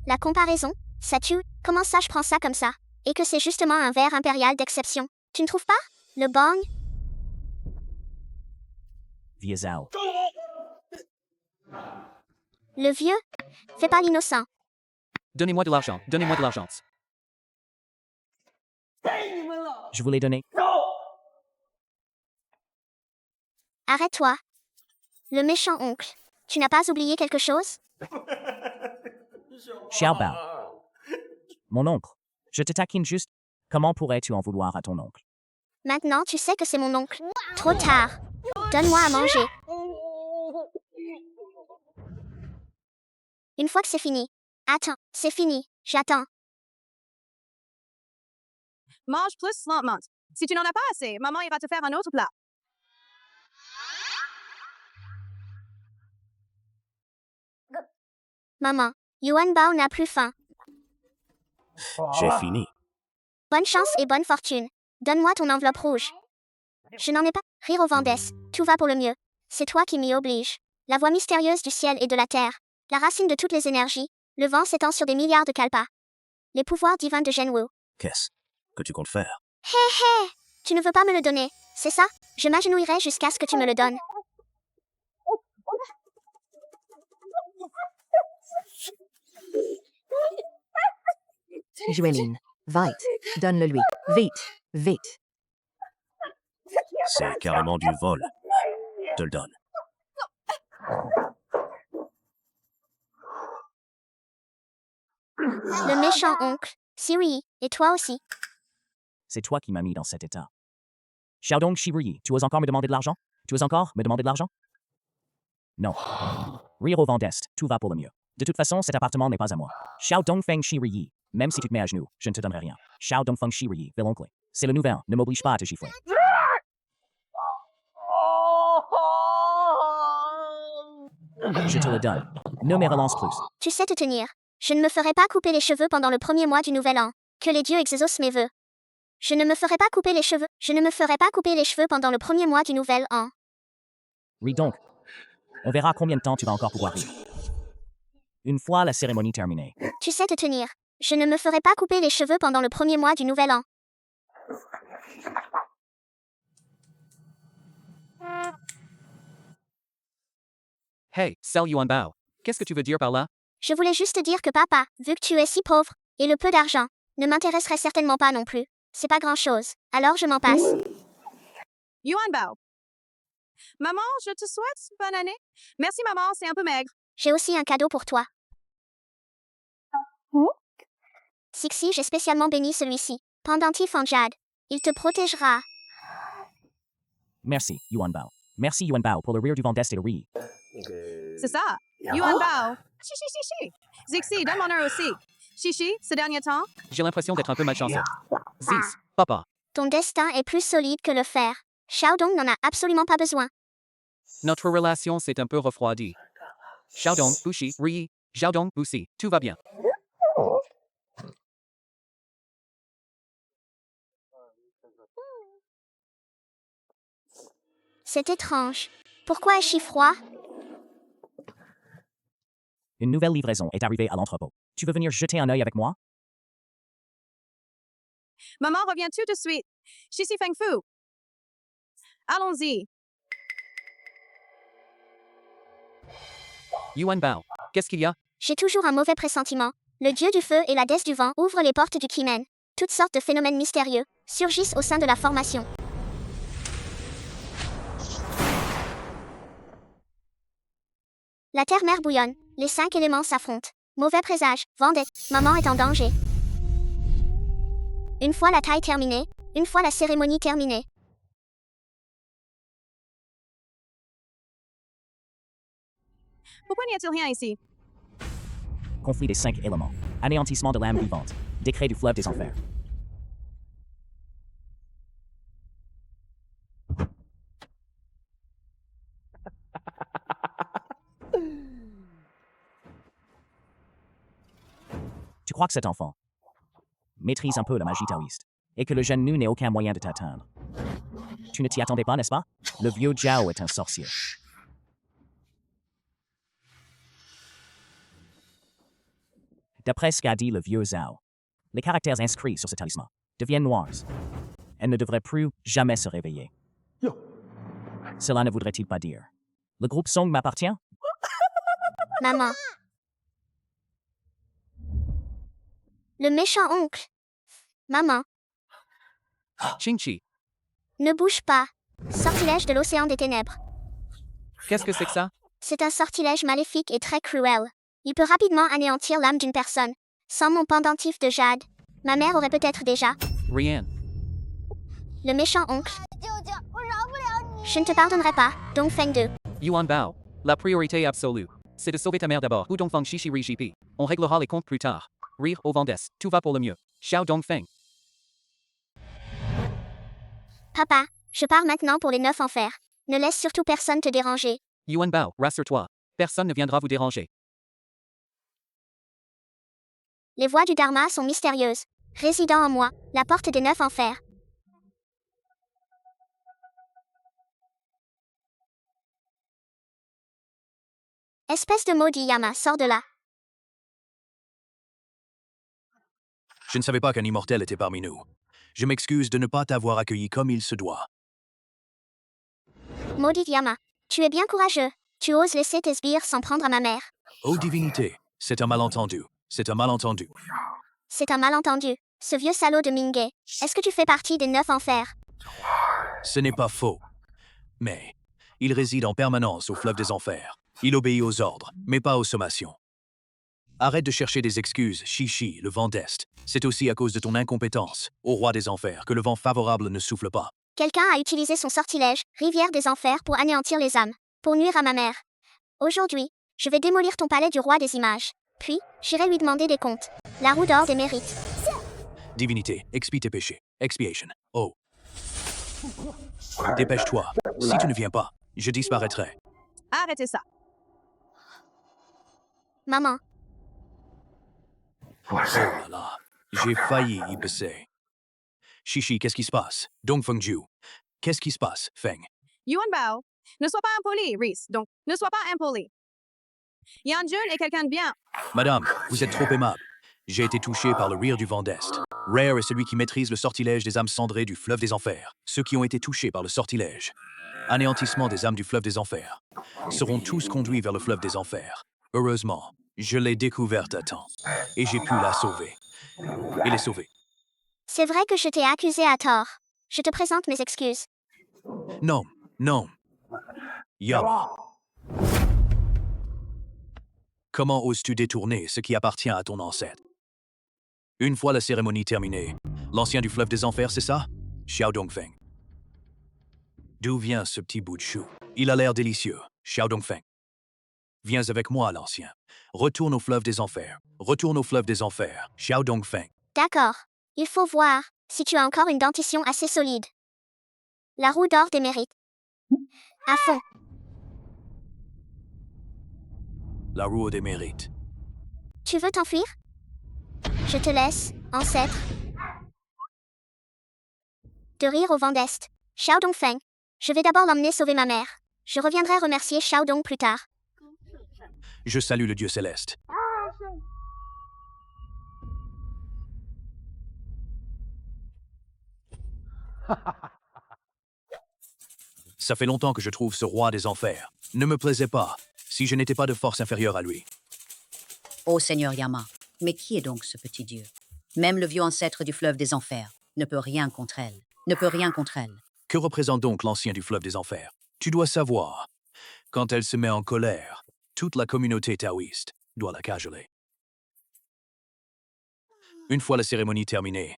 La comparaison, ça tue. Comment ça je prends ça comme ça? Et que c'est justement un verre impérial d'exception. Tu ne trouves pas? Le Bong? Vieux Zhao. Le vieux? Fais pas l'innocent. Donnez-moi de l'argent, donnez-moi de l'argent. Je vous l'ai donné. Arrête-toi. Le méchant oncle. Tu n'as pas oublié quelque chose? Xiao Bao. Mon oncle. Je te taquine juste. Comment pourrais-tu en vouloir à ton oncle? Maintenant tu sais que c'est mon oncle. Trop tard. Donne-moi à manger. Une fois que c'est fini. Attends, c'est fini. J'attends. Mange plus lentement. Si tu n'en as pas assez, maman ira te faire un autre plat. Maman, Yuan Bao n'a plus faim. J'ai fini. Bonne chance et bonne fortune. Donne-moi ton enveloppe rouge. Je n'en ai pas. Rire au vent d'Est. Tout va pour le mieux. C'est toi qui m'y oblige. La voix mystérieuse du ciel et de la terre. La racine de toutes les énergies. Le vent s'étend sur des milliards de kalpas. Les pouvoirs divins de Zhenwu. Qu'est-ce que tu comptes faire? Hé hé! Tu ne veux pas me le donner, c'est ça? Je m'agenouillerai jusqu'à ce que tu me le donnes. Jueline, vite, donne-le lui. Vite, vite. C'est carrément du vol. Te le donne. Le méchant oncle. Si oui, et toi aussi. C'est toi qui m'as mis dans cet état. Xiaodong Shiruyi, tu oses encore me demander de l'argent? Tu oses encore me demander de l'argent? Non. Rire au vent d'Est, tout va pour le mieux. De toute façon, cet appartement n'est pas à moi. Xiao Dongfeng Shiruyi, même si tu te mets à genoux, je ne te donnerai rien. Xiao Dongfeng Shiruyi, vil oncle. C'est le nouvel, ne m'oblige pas à te gifler. Je te le donne. Ne me relance plus. Tu sais te tenir. Je ne me ferai pas couper les cheveux pendant le premier mois du nouvel an. Que les dieux exaucent mes vœux. Je ne me ferai pas couper les cheveux. Je ne me ferai pas couper les cheveux pendant le premier mois du nouvel an. Ris donc. On verra combien de temps tu vas encore pouvoir rire. Une fois la cérémonie terminée. Tu sais te tenir. Je ne me ferai pas couper les cheveux pendant le premier mois du nouvel an. Hey, Sel Yuanbao. Qu'est-ce que tu veux dire par là? Je voulais juste te dire que papa, vu que tu es si pauvre, et le peu d'argent, ne m'intéresserait certainement pas non plus. C'est pas grand-chose. Alors je m'en passe. Yuan Bao. Maman, je te souhaite bonne année. Merci, maman, c'est un peu maigre. J'ai aussi un cadeau pour toi. Sixi, j'ai spécialement béni celui-ci. Pendentif en jade. Il te protégera. Merci, Yuan Bao. Merci, Yuan Bao, pour le rire du vent d'Est et le riz. C'est ça. Yuan Bao. Chichi. Zixi, donne mon heure aussi. Chichi, ce dernier temps. J'ai l'impression d'être un peu malchanceux. Zis, papa. Ton destin est plus solide que le fer. Xiaodong n'en a absolument pas besoin. Notre relation s'est un peu refroidie. Xiaodong, Bushi, Ri, Xiaodong, Bushi, tout va bien. C'est étrange. Pourquoi est-ce si froid? Une nouvelle livraison est arrivée à l'entrepôt. Tu veux venir jeter un œil avec moi? Maman revient tout de suite. Shishi Feng Fu. Allons-y. Yuan Bao, qu'est-ce qu'il y a? J'ai toujours un mauvais pressentiment. Le dieu du feu et la déesse du vent ouvrent les portes du Kimen. Toutes sortes de phénomènes mystérieux surgissent au sein de la formation. La terre-mère bouillonne. Les 5 éléments s'affrontent. Mauvais présage. Vendette. Maman est en danger. Une fois la taille terminée, une fois la cérémonie terminée. Pourquoi n'y a-t-il rien ici? Conflit des 5 éléments. Anéantissement de l'âme vivante. Décret du fleuve des enfers. Tu crois que cet enfant maîtrise un peu la magie taoïste et que le jeune nu n'ait aucun moyen de t'atteindre. Tu ne t'y attendais pas, n'est-ce pas? Le vieux Zhao est un sorcier. D'après ce qu'a dit le vieux Zhao, les caractères inscrits sur ce talisman deviennent noirs. Elle ne devrait plus jamais se réveiller. Cela ne voudrait-il pas dire le groupe Song m'appartient? Maman. Le méchant oncle. Maman. Ching-Chi, Ne bouge pas. Sortilège de l'océan des ténèbres. qu'est-ce que c'est que ça? C'est un sortilège maléfique et très cruel. Il peut rapidement anéantir l'âme d'une personne. Sans mon pendentif de jade, ma mère aurait peut-être déjà. Rien. Le méchant oncle. Je ne te pardonnerai pas, Dongfeng 2. Yuan Bao, la priorité absolue, c'est de sauver ta mère d'abord. Ou Dongfeng Shishi Ri Jipi. On réglera les comptes plus tard. Rire au vent d'Est, tout va pour le mieux. Xiao Dongfeng. Papa, je pars maintenant pour les 9 enfers. Ne laisse surtout personne te déranger. Yuan Bao, rassure-toi. Personne ne viendra vous déranger. Les voies du Dharma sont mystérieuses. Résidant en moi, la porte des 9 enfers. Espèce de maudit Yama, sors de là. Je ne savais pas qu'un immortel était parmi nous. Je m'excuse de ne pas t'avoir accueilli comme il se doit. Maudit Yama, tu es bien courageux. Tu oses laisser tes sbires s'en prendre à ma mère. Oh divinité, c'est un malentendu. C'est un malentendu. C'est un malentendu. Ce vieux salaud de Mingay. Est-ce que tu fais partie des 9 enfers? Ce n'est pas faux. Mais il réside en permanence au fleuve des enfers. Il obéit aux ordres, mais pas aux sommations. Arrête de chercher des excuses, Chichi, le vent d'Est. C'est aussi à cause de ton incompétence, au roi des enfers, que le vent favorable ne souffle pas. Quelqu'un a utilisé son sortilège, Rivière des Enfers, pour anéantir les âmes, pour nuire à ma mère. Aujourd'hui, je vais démolir ton palais du roi des images. Puis, j'irai lui demander des comptes. La roue d'or des mérites. Divinité, expie tes péchés. Expiation. Oh. Dépêche-toi. Si tu ne viens pas, je disparaîtrai. Arrêtez ça. Maman, Oh là là. J'ai failli y passer. Chichi, qu'est-ce qui se passe? Dong Fengju. Qu'est-ce qui se passe, Feng? Yuan Bao, ne sois pas impoli, Reese. Donc, ne sois pas impoli. Yan Jun est quelqu'un de bien. Madame, vous êtes trop aimable. J'ai été touché par le rire du vent d'Est. Rare est celui qui maîtrise le sortilège des âmes cendrées du fleuve des enfers. Ceux qui ont été touchés par le sortilège. Anéantissement des âmes du fleuve des enfers. Seront tous conduits vers le fleuve des enfers. Heureusement, je l'ai découverte à temps. Et j'ai pu la sauver. Et les sauver. c'est vrai que je t'ai accusé à tort. Je te présente mes excuses. Non, non. Yama. Comment oses-tu détourner ce qui appartient à ton ancêtre? Une fois la cérémonie terminée, l'ancien du fleuve des enfers, c'est ça? Xiao Dongfeng. D'où vient ce petit bout de chou? Il a l'air délicieux, Xiao Dongfeng. Viens avec moi, l'ancien. Retourne au fleuve des enfers. Retourne au fleuve des enfers, Xiao Dongfeng. D'accord. Il faut voir si tu as encore une dentition assez solide. La roue d'or des mérites. À fond. La roue des mérites. Tu veux t'enfuir? Je te laisse, ancêtre. De rire au vent d'Est. Xiao Dongfeng. Je vais d'abord l'emmener sauver ma mère. Je reviendrai remercier Xiao Dong plus tard. Je salue le Dieu céleste. Ça fait longtemps que je trouve ce roi des enfers. Ne me plaisait pas, si je n'étais pas de force inférieure à lui. Ô Seigneur Yama, mais qui est donc ce petit dieu? Même le vieux ancêtre du fleuve des enfers ne peut rien contre elle. Ne peut rien contre elle. Que représente donc l'ancien du fleuve des enfers? Tu dois savoir, quand elle se met en colère, toute la communauté taoïste doit la cajoler. Une fois la cérémonie terminée,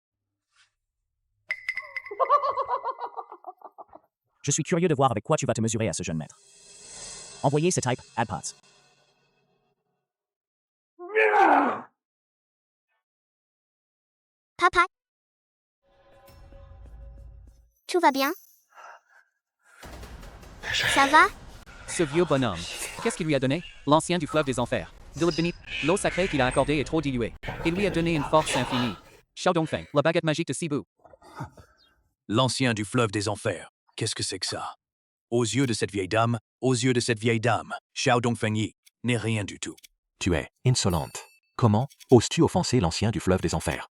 Je suis curieux de voir avec quoi tu vas te mesurer à ce jeune maître. Envoyez ce type, AdPods. Papa? Tout va bien? Ça va? Ce vieux bonhomme. Qu'est-ce qu'il lui a donné? L'ancien du fleuve des enfers. De l'eau bénite, l'eau sacrée qu'il a accordée est trop diluée. Il lui a donné une force infinie. Xiao Dongfeng, la baguette magique de Sibu. l'ancien du fleuve des enfers. Qu'est-ce que c'est que ça? Aux yeux de cette vieille dame, Xiao Dongfeng Yi n'est rien du tout. Tu es insolente. Comment oses-tu offenser l'ancien du fleuve des enfers?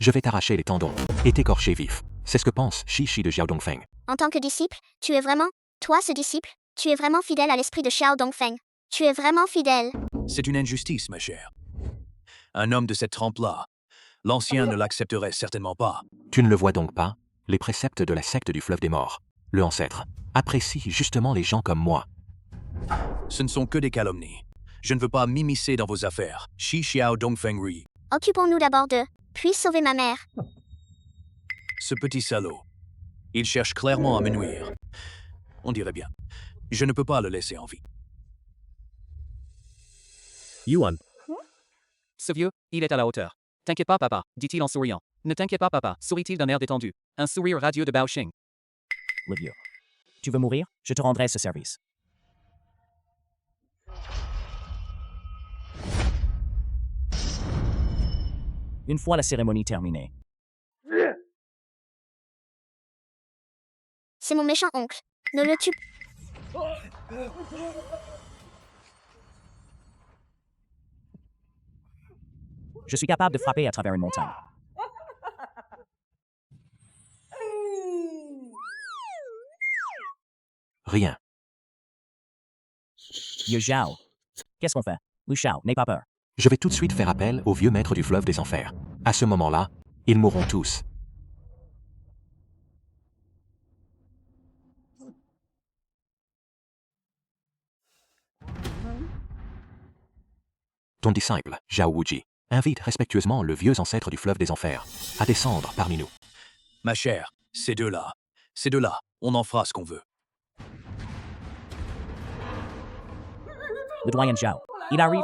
Je vais t'arracher les tendons et t'écorcher vif. C'est ce que pense Chichi de Xiao Dongfeng. En tant que disciple, tu es vraiment, toi ce disciple, tu es vraiment fidèle à l'esprit de Xiao Dongfeng. Tu es vraiment fidèle. C'est une injustice, ma chère. Un homme de cette trempe-là, l'ancien ne l'accepterait certainement pas. Tu ne le vois donc pas? Les préceptes de la secte du fleuve des morts, le ancêtre, apprécie justement les gens comme moi. Ce ne sont que des calomnies. Je ne veux pas m'immiscer dans vos affaires. Xiao Dongfeng Ri. Occupons-nous d'abord d'eux, puis sauver ma mère. Ce petit salaud. Il cherche clairement à me nuire. On dirait bien. Je ne peux pas le laisser en vie. Yuan. Ce vieux, il est à la hauteur. T'inquiète pas, papa, dit-il en souriant. Ne t'inquiète pas, papa, sourit-il d'un air détendu. Un sourire radieux de Bao Xing. Le vieux. Tu veux mourir? Je te rendrai ce service. Une fois la cérémonie terminée, C'est mon méchant oncle. Ne le tue. je suis capable de frapper à travers une montagne. Rien. Ye Zhao. Qu'est-ce qu'on fait? Lu Shao, n'aie pas peur. Je vais tout de suite faire appel au vieux maître du fleuve des enfers. À ce moment-là, ils mourront tous. ton disciple, Zhao Wuji, invite respectueusement le vieux ancêtre du fleuve des enfers à descendre parmi nous. Ma chère, ces deux-là, on en fera ce qu'on veut. Le doyen Zhao. Il arrive.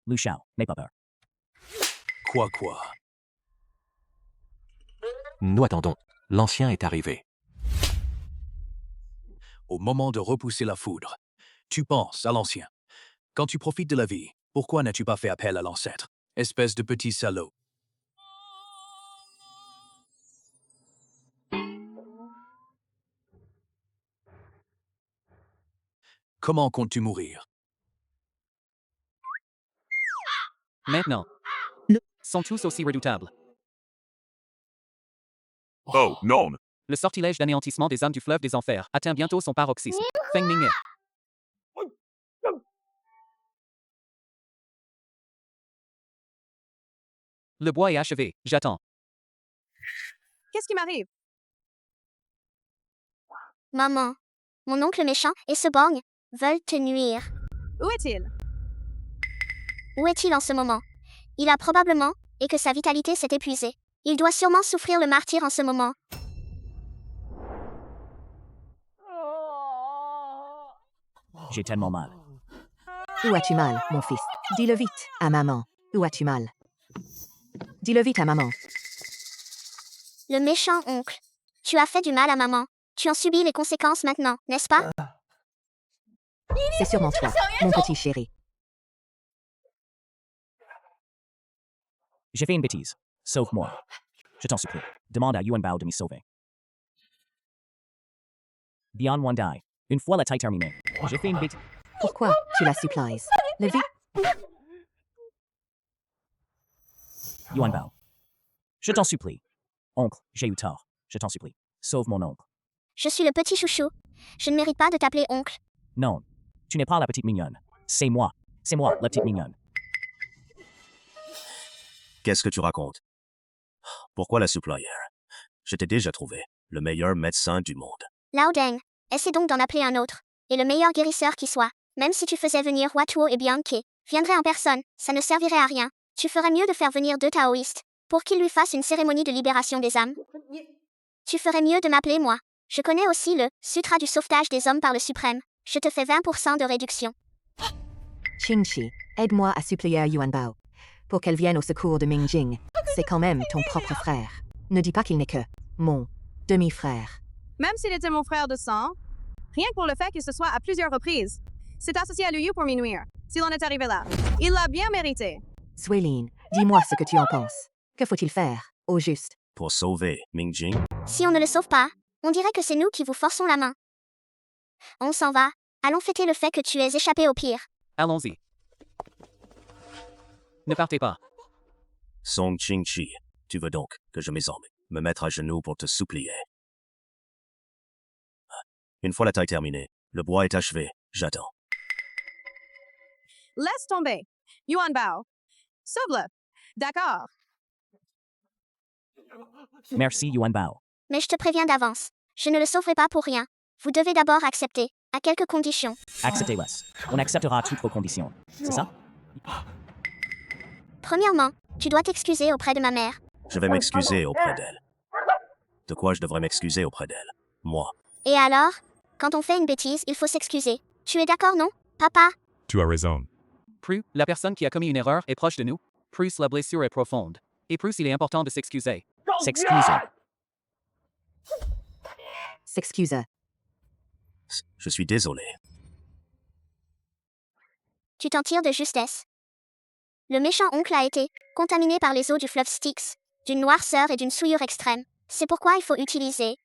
Lu Shao, n'aie pas peur. Quoi? Nous attendons. L'ancien est arrivé. Au moment de repousser la foudre, tu penses à l'ancien. Quand tu profites de la vie, pourquoi n'as-tu pas fait appel à l'ancêtre? Espèce de petit salaud. Comment comptes-tu mourir? Maintenant. Sont tous aussi redoutables. Oh, non. Le sortilège d'anéantissement des âmes du fleuve des enfers atteint bientôt son paroxysme. Feng Ming est. Le bois est achevé. J'attends. Qu'est-ce qui m'arrive? Maman, mon oncle méchant et ce borgne veulent te nuire. Où est-il? Où est-il en ce moment? Il a probablement, et que sa vitalité s'est épuisée. Il doit sûrement souffrir le martyre en ce moment. J'ai tellement mal. Où as-tu mal, mon fils? Dis-le vite à maman. Où as-tu mal? Dis-le vite à maman. Le méchant oncle. Tu as fait du mal à maman. Tu en subis les conséquences maintenant, n'est-ce pas? C'est sûrement toi, mon petit chéri. J'ai fait une bêtise. Sauve-moi. Je t'en supplie. Demande à Yuan Bao de m'y sauver. Beyond One Die. Une fois la taille terminée, j'ai fait une bêtise. Pourquoi tu la supplies? Le vite. Yuan Bao. Je t'en supplie. Oncle, j'ai eu tort. Je t'en supplie. Sauve mon oncle. Je suis le petit chouchou. Je ne mérite pas de t'appeler oncle. Non. Tu n'es pas la petite mignonne. C'est moi. C'est moi, la petite mignonne. Qu'est-ce que tu racontes? Pourquoi la supplier? Je t'ai déjà trouvé le meilleur médecin du monde. Lao Deng, essaie donc d'en appeler un autre. Et le meilleur guérisseur qui soit. Même si tu faisais venir Watuo et Bianke, viendraient en personne, ça ne servirait à rien. Tu ferais mieux de faire venir deux taoïstes, pour qu'ils lui fassent une cérémonie de libération des âmes. Tu ferais mieux de m'appeler moi. Je connais aussi le Sutra du sauvetage des hommes par le suprême. Je te fais 20% de réduction. Qingxi, aide-moi à supplier Yuan Bao. Pour qu'elle vienne au secours de Mingjing. C'est quand même ton propre frère. Ne dis pas qu'il n'est que mon demi-frère. Même s'il était mon frère de sang, rien que pour le fait qu'il se soit à plusieurs reprises, s'est associé à Liu pour m'y nuire. S'il en est arrivé là, il l'a bien mérité. Suéline, dis-moi ce que tu en penses. Que faut-il faire, au juste? Pour sauver Mingjing? Si on ne le sauve pas, on dirait que c'est nous qui vous forçons la main. On s'en va. Allons fêter le fait que tu aies échappé au pire. Allons-y. Ne partez pas. Song Qingqi, tu veux donc que je me mette à genoux pour te supplier? Une fois la taille terminée, le bois est achevé, j'attends. Laisse tomber. Yuan Bao. Sauve-le. D'accord. Merci, Yuan Bao. Mais je te préviens d'avance. Je ne le sauverai pas pour rien. Vous devez d'abord accepter, à quelques conditions. Acceptez-les. On acceptera toutes vos conditions. C'est ça? Premièrement, tu dois t'excuser auprès de ma mère. Je vais m'excuser auprès d'elle. De quoi je devrais m'excuser auprès d'elle? Moi. Et alors? Quand on fait une bêtise, il faut s'excuser. Tu es d'accord, non, papa? Tu as raison. Plus, la personne qui a commis une erreur est proche de nous, plus la blessure est profonde. Et plus il est important de s'excuser. S'excuser. S'excuse. Je suis désolé. Tu t'en tires de justesse. Le méchant oncle a été contaminé par les eaux du fleuve Styx, d'une noirceur et d'une souillure extrême. C'est pourquoi il faut utiliser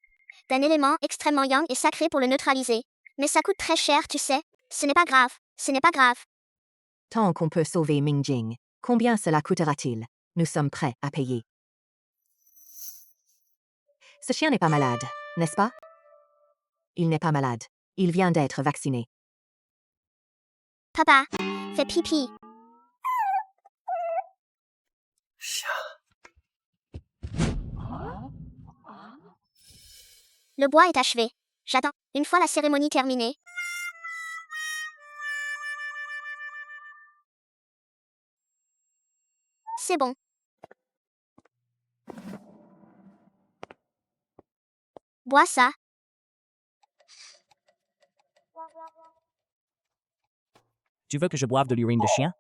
d'un élément extrêmement yang et sacré pour le neutraliser. Mais ça coûte très cher, tu sais. Ce n'est pas grave. Ce n'est pas grave. Tant qu'on peut sauver Mingjing, combien cela coûtera-t-il? Nous sommes prêts à payer. Ce chien n'est pas malade, n'est-ce pas? Il n'est pas malade. Il vient d'être vacciné. Papa, fais pipi. Le bois est achevé. J'attends. Une fois la cérémonie terminée, C'est bon. Bois ça. Tu veux que je boive de l'urine de chien?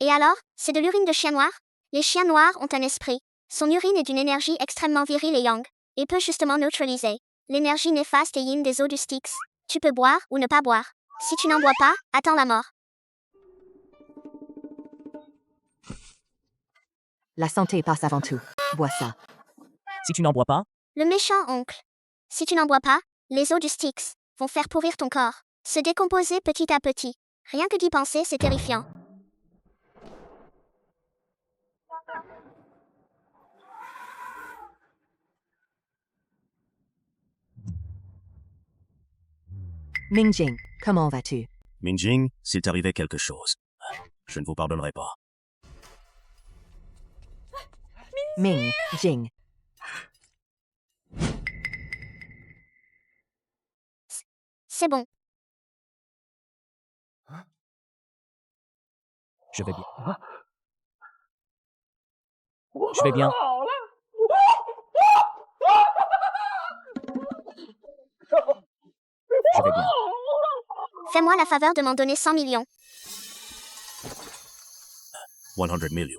Et alors, c'est de l'urine de chien noir? Les chiens noirs ont un esprit. Son urine est d'une énergie extrêmement virile et yang, et peut justement neutraliser l'énergie néfaste et yin des eaux du Styx. Tu peux boire ou ne pas boire. Si tu n'en bois pas, attends la mort. La santé passe avant tout. Bois ça. Si tu n'en bois pas, Le méchant oncle. Si tu n'en bois pas, les eaux du Styx vont faire pourrir ton corps, se décomposer petit à petit. Rien que d'y penser, c'est terrifiant. Mingjing, comment vas-tu? Minjing, s'il t'arrivait quelque chose, je ne vous pardonnerai pas. Mingjing. C'est bon. je vais bien. Je vais bien. Je vais bien. Fais-moi la faveur de m'en donner 100 millions. 100 millions.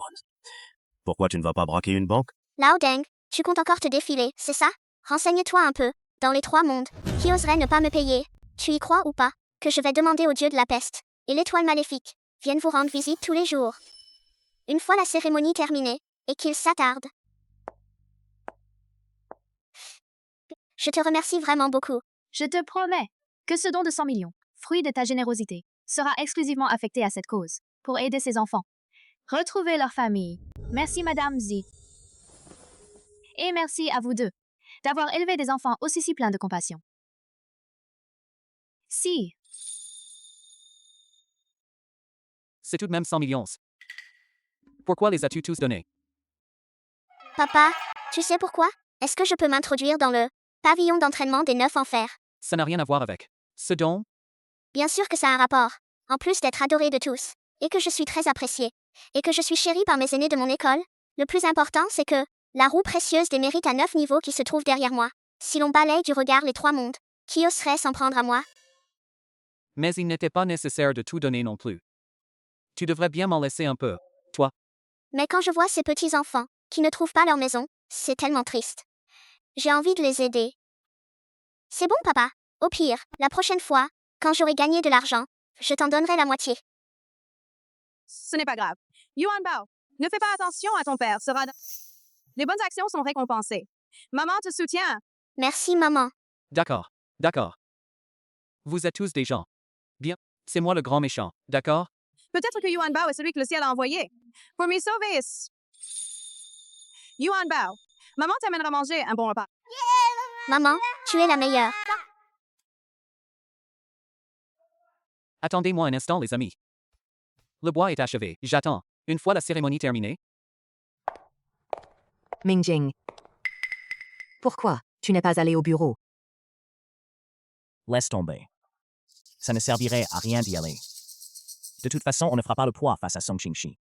Pourquoi tu ne vas pas braquer une banque? Lao Deng, tu comptes encore te défiler, c'est ça? Renseigne-toi un peu. Dans les 3 mondes, qui oserait ne pas me payer? Tu y crois ou pas? Que je vais demander au dieu de la peste et l'étoile maléfique viennent vous rendre visite tous les jours. Une fois la cérémonie terminée, et qu'ils s'attardent. Je te remercie vraiment beaucoup. Je te promets que ce don de 100 millions, fruit de ta générosité, sera exclusivement affecté à cette cause, pour aider ces enfants. Retrouver leur famille. Merci Madame Zi. Et merci à vous deux, d'avoir élevé des enfants aussi si pleins de compassion. Si. C'est tout de même 100 millions. Pourquoi les as-tu tous donnés? Papa, tu sais pourquoi? Est-ce que je peux m'introduire dans le pavillon d'entraînement des 9 enfers? Ça n'a rien à voir avec ce don. Bien sûr que ça a un rapport. En plus d'être adoré de tous, et que je suis très appréciée, et que je suis chérie par mes aînés de mon école, le plus important c'est que la roue précieuse des mérites à 9 niveaux qui se trouve derrière moi. Si l'on balaye du regard les 3 mondes, qui oserait s'en prendre à moi? Mais il n'était pas nécessaire de tout donner non plus. Tu devrais bien m'en laisser un peu, toi. Mais quand je vois ces petits enfants, qui ne trouvent pas leur maison, c'est tellement triste. J'ai envie de les aider. C'est bon, papa. Au pire, la prochaine fois, quand j'aurai gagné de l'argent, je t'en donnerai la moitié. Ce n'est pas grave. Yuan Bao, ne fais pas attention à ton père, Les bonnes actions sont récompensées. Maman te soutient. Merci, maman. D'accord, d'accord. Vous êtes tous des gens. Bien, c'est moi le grand méchant, d'accord? Peut-être que Yuan Bao est celui que le ciel a envoyé. Pour m'y sauver. Yuan Bao, maman t'amènera manger un bon repas. Maman, tu es la meilleure. Attendez-moi un instant, les amis. Le bois est achevé, j'attends. Une fois la cérémonie terminée, Mingjing. Pourquoi tu n'es pas allé au bureau? Laisse tomber. Ça ne servirait à rien d'y aller. De toute façon, on ne fera pas le poids face à Song Qingxi.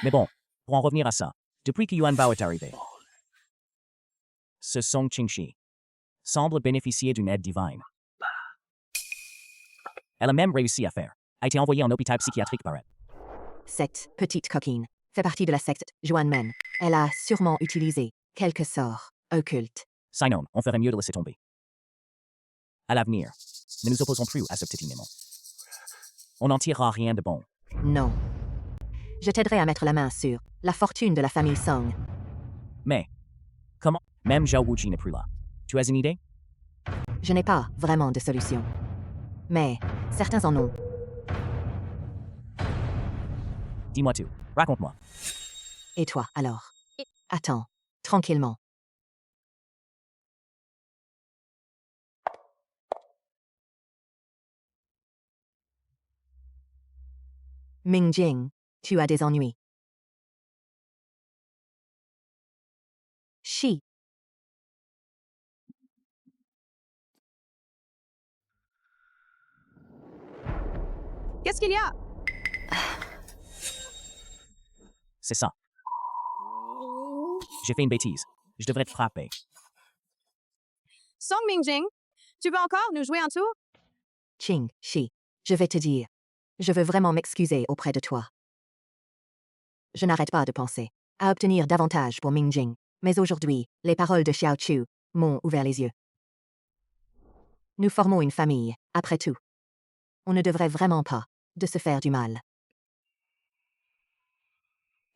Mais bon, pour en revenir à ça, depuis que Yuan Bao est arrivé, ce Song Qingxi semble bénéficier d'une aide divine. Elle a même réussi à a été envoyée en hôpital psychiatrique par elle. Cette petite coquine fait partie de la secte Juanmen. Elle a sûrement utilisé quelques sorts occultes. Sinon, on ferait mieux de laisser tomber. À l'avenir, ne nous opposons plus à ce petit démon. On n'en tirera rien de bon. Non. Je t'aiderai à mettre la main sur la fortune de la famille Song. Mais, comment? Même Zhao Wuji n'est plus là. Tu as une idée? Je n'ai pas vraiment de solution. Mais certains en ont. Dis-moi tout. Raconte-moi. Et toi, alors? Attends, tranquillement. Mingjing, tu as des ennuis. Chi. Qu'est-ce qu'il y a? C'est ça. J'ai fait une bêtise. Je devrais te frapper. Song Mingjing, tu veux encore nous jouer un tour? Qingxi, je vais te dire. Je veux vraiment m'excuser auprès de toi. Je n'arrête pas de penser à obtenir davantage pour Mingjing, mais aujourd'hui, les paroles de Xiao Chu m'ont ouvert les yeux. Nous formons une famille, après tout. On ne devrait vraiment pas de se faire du mal.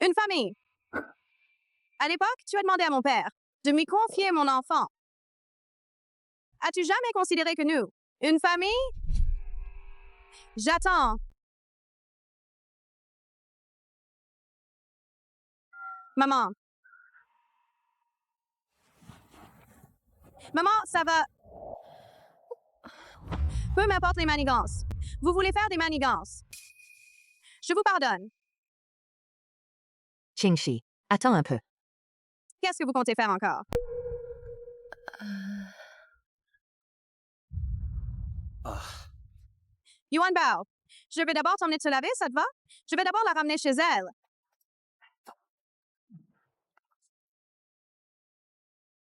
Une famille. À l'époque, tu as demandé à mon père de me confier mon enfant. As-tu jamais considéré que nous, une famille? J'attends. Maman. Maman, ça va. Peu m'importe les manigances. Vous voulez faire des manigances. Je vous pardonne. Qingxi, attends un peu. Qu'est-ce que vous comptez faire encore? Yuan Bao, je vais d'abord t'emmener te laver, ça te va? Je vais d'abord la ramener chez elle.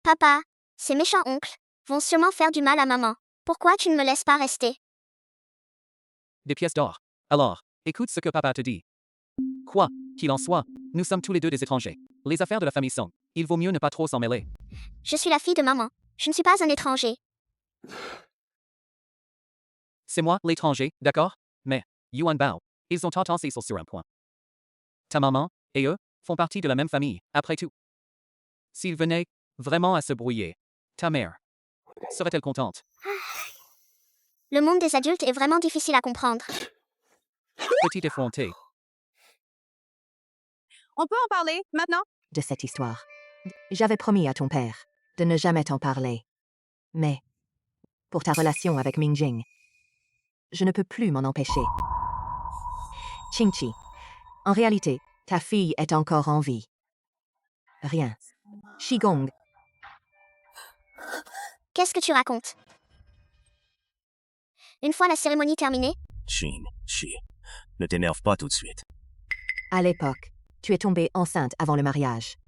Papa, ces méchants oncles vont sûrement faire du mal à maman. Pourquoi tu ne me laisses pas rester? Des pièces d'or. Alors, écoute ce que papa te dit. Quoi qu'il en soit, nous sommes tous les deux des étrangers. Les affaires de la famille sont. Il vaut mieux ne pas trop s'en mêler. Je suis la fille de maman. Je ne suis pas un étranger. C'est moi, l'étranger, d'accord? Mais, Yuan Bao, ils ont tendance sur un point. Ta maman et eux font partie de la même famille, après tout. S'ils venaient vraiment à se brouiller, ta mère serait-elle contente? Le monde des adultes est vraiment difficile à comprendre. Petite effrontée. On peut en parler maintenant? De cette histoire. J'avais promis à ton père de ne jamais t'en parler. Mais, pour ta relation avec Mingjing, je ne peux plus m'en empêcher. Qingxi, en réalité, ta fille est encore en vie. Rien. Shigong, Qu'est-ce que tu racontes? Une fois la cérémonie terminée, Qingxi, ne t'énerve pas tout de suite. à l'époque, tu es tombée enceinte avant le mariage.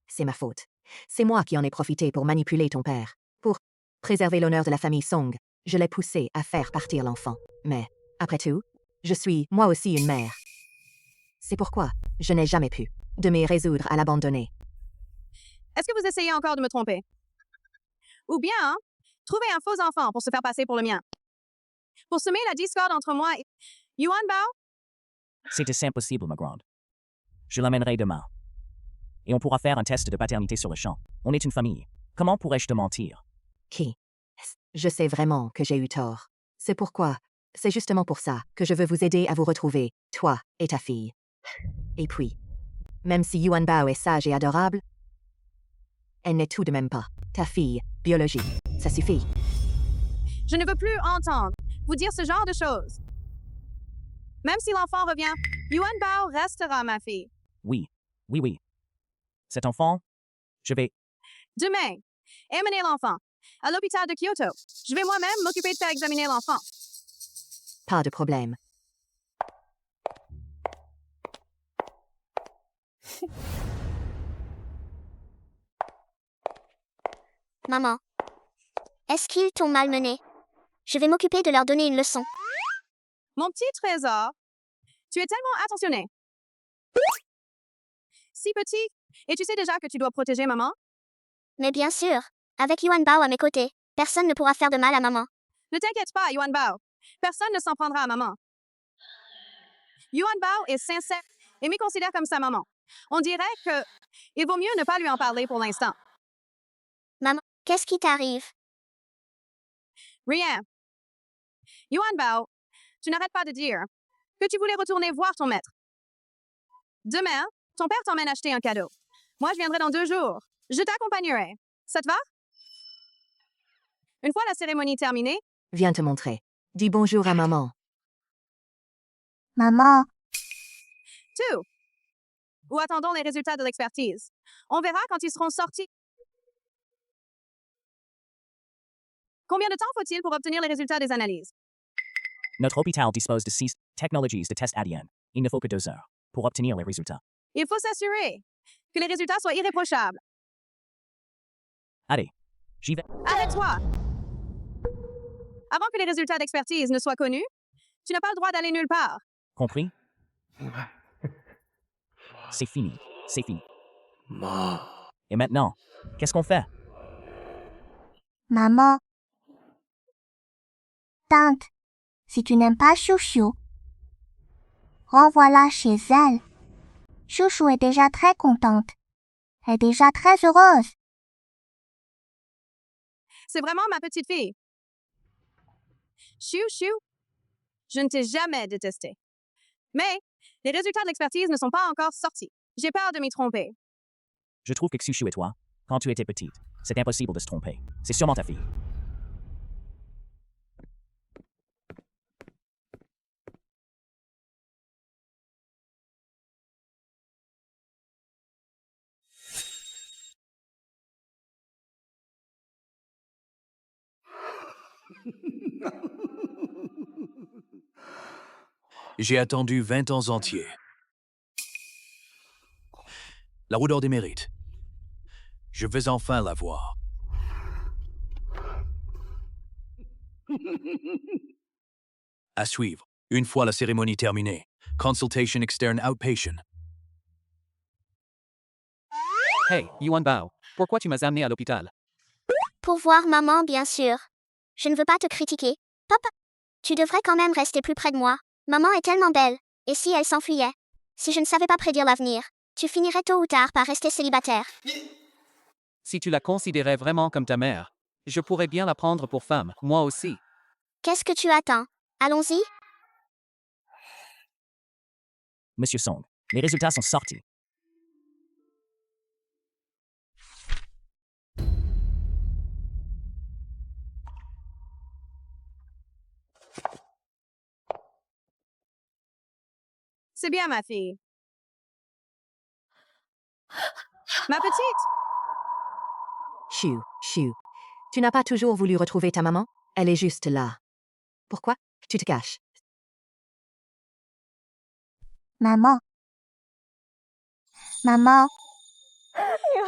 C'est ma faute. C'est moi qui en ai profité pour manipuler ton père. Pour préserver l'honneur de la famille Song, je l'ai poussé à faire partir l'enfant. Mais, après tout, je suis moi aussi une mère. C'est pourquoi je n'ai jamais pu de me résoudre à l'abandonner. Est-ce que vous essayez encore de me tromper? Ou bien, trouver un faux enfant pour se faire passer pour le mien? Pour semer la discorde entre moi et Yuan Bao? C'est impossible, ma grande. Je l'amènerai demain. Et on pourra faire un test de paternité sur le champ. On est une famille. Comment pourrais-je te mentir? Qui? Je sais vraiment que j'ai eu tort. C'est pourquoi, c'est justement pour ça que je veux vous aider à vous retrouver, toi et ta fille. Et puis, même si Yuan Bao est sage et adorable, elle n'est tout de même pas ta fille biologique. Ça suffit. Je ne veux plus entendre vous dire ce genre de choses. Même si l'enfant revient, Yuan Bao restera ma fille. Oui. Cet enfant, je vais... Demain, emmenez l'enfant à l'hôpital de Kyoto. Je vais moi-même m'occuper de faire examiner l'enfant. Pas de problème. maman. Est-ce qu'ils t'ont malmené? Je vais m'occuper de leur donner une leçon. Mon petit trésor, tu es tellement attentionné. Si petit, et tu sais déjà que tu dois protéger maman? Mais bien sûr, avec Yuan Bao à mes côtés, personne ne pourra faire de mal à maman. Ne t'inquiète pas, Yuan Bao. Personne ne s'en prendra à maman. Yuan Bao est sincère et me considère comme sa maman. On dirait que il vaut mieux ne pas lui en parler pour l'instant. Maman, qu'est-ce qui t'arrive? Rien. Yuan Bao, tu n'arrêtes pas de dire que tu voulais retourner voir ton maître. Demain, ton père t'emmène acheter un cadeau. Moi, je viendrai dans 2 jours. Je t'accompagnerai. Ça te va? Une fois la cérémonie terminée, Viens te montrer. Dis bonjour à maman. Maman. tout. Ou attendons les résultats de l'expertise. On verra quand ils seront sortis. Combien de temps faut-il pour obtenir les résultats des analyses? Notre hôpital dispose de 6 technologies de test ADN. Il ne faut que 2 heures. pour obtenir les résultats. Il faut s'assurer que les résultats soient irréprochables. Allez, j'y vais. Arrête-toi! Avant que les résultats d'expertise ne soient connus, tu n'as pas le droit d'aller nulle part. Compris? C'est fini. C'est fini. Et maintenant, qu'est-ce qu'on fait? Maman. Tante, si tu n'aimes pas Chouchou, renvoie-la chez elle. Chouchou est déjà très contente. Elle est déjà très heureuse. C'est vraiment ma petite fille. Chou, je ne t'ai jamais détesté. Mais les résultats de l'expertise ne sont pas encore sortis. J'ai peur de m'y tromper. Je trouve que Xuchu et toi, quand tu étais petite, c'est impossible de se tromper. C'est sûrement ta fille. J'ai attendu 20 ans entiers. La roue d'or des mérites. Je vais enfin la voir. À suivre, une fois la cérémonie terminée. Consultation externe outpatient. Hey, Yuan Bao, pourquoi tu m'as amené à l'hôpital? Pour voir maman, bien sûr. Je ne veux pas te critiquer. Papa, tu devrais quand même rester plus près de moi. Maman est tellement belle. Et si elle s'enfuyait? Si je ne savais pas prédire l'avenir, tu finirais tôt ou tard par rester célibataire. Si tu la considérais vraiment comme ta mère, je pourrais bien la prendre pour femme, moi aussi. Qu'est-ce que tu attends? Allons-y. Monsieur Song, les résultats sont sortis. C'est bien, ma fille. Ma petite! Chou. Tu n'as pas toujours voulu retrouver ta maman? Elle est juste là. Pourquoi tu te caches? Maman. Maman.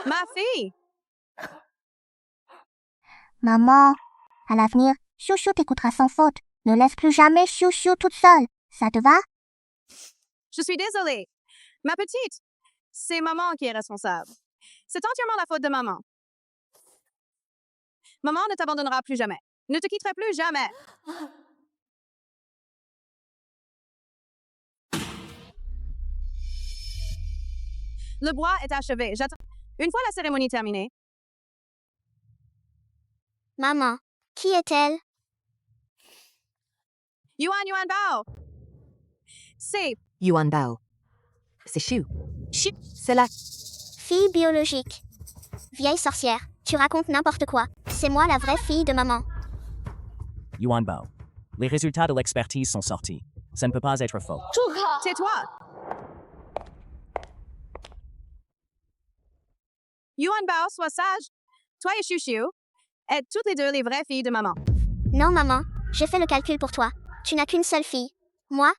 Ma fille! Maman. À l'avenir, Chouchou t'écoutera sans faute. Ne laisse plus jamais Chouchou toute seule. Ça te va? Je suis désolée. Ma petite, c'est maman qui est responsable. C'est entièrement la faute de maman. Maman ne t'abandonnera plus jamais. Ne te quittera plus jamais. Le bois est achevé. J'attends. Une fois la cérémonie terminée. Maman. Qui est-elle? Yuan Bao. C'est Yuan Bao. C'est Chou. C'est la fille biologique. Vieille sorcière, tu racontes n'importe quoi. C'est moi la vraie fille de maman. Yuan Bao. Les résultats de l'expertise sont sortis. Ça ne peut pas être faux. Tais-toi. Yuan Bao, sois sage. Toi et Chouchou êtes toutes les deux les vraies filles de maman. Non, maman, j'ai fait le calcul pour toi. Tu n'as qu'une seule fille. Moi?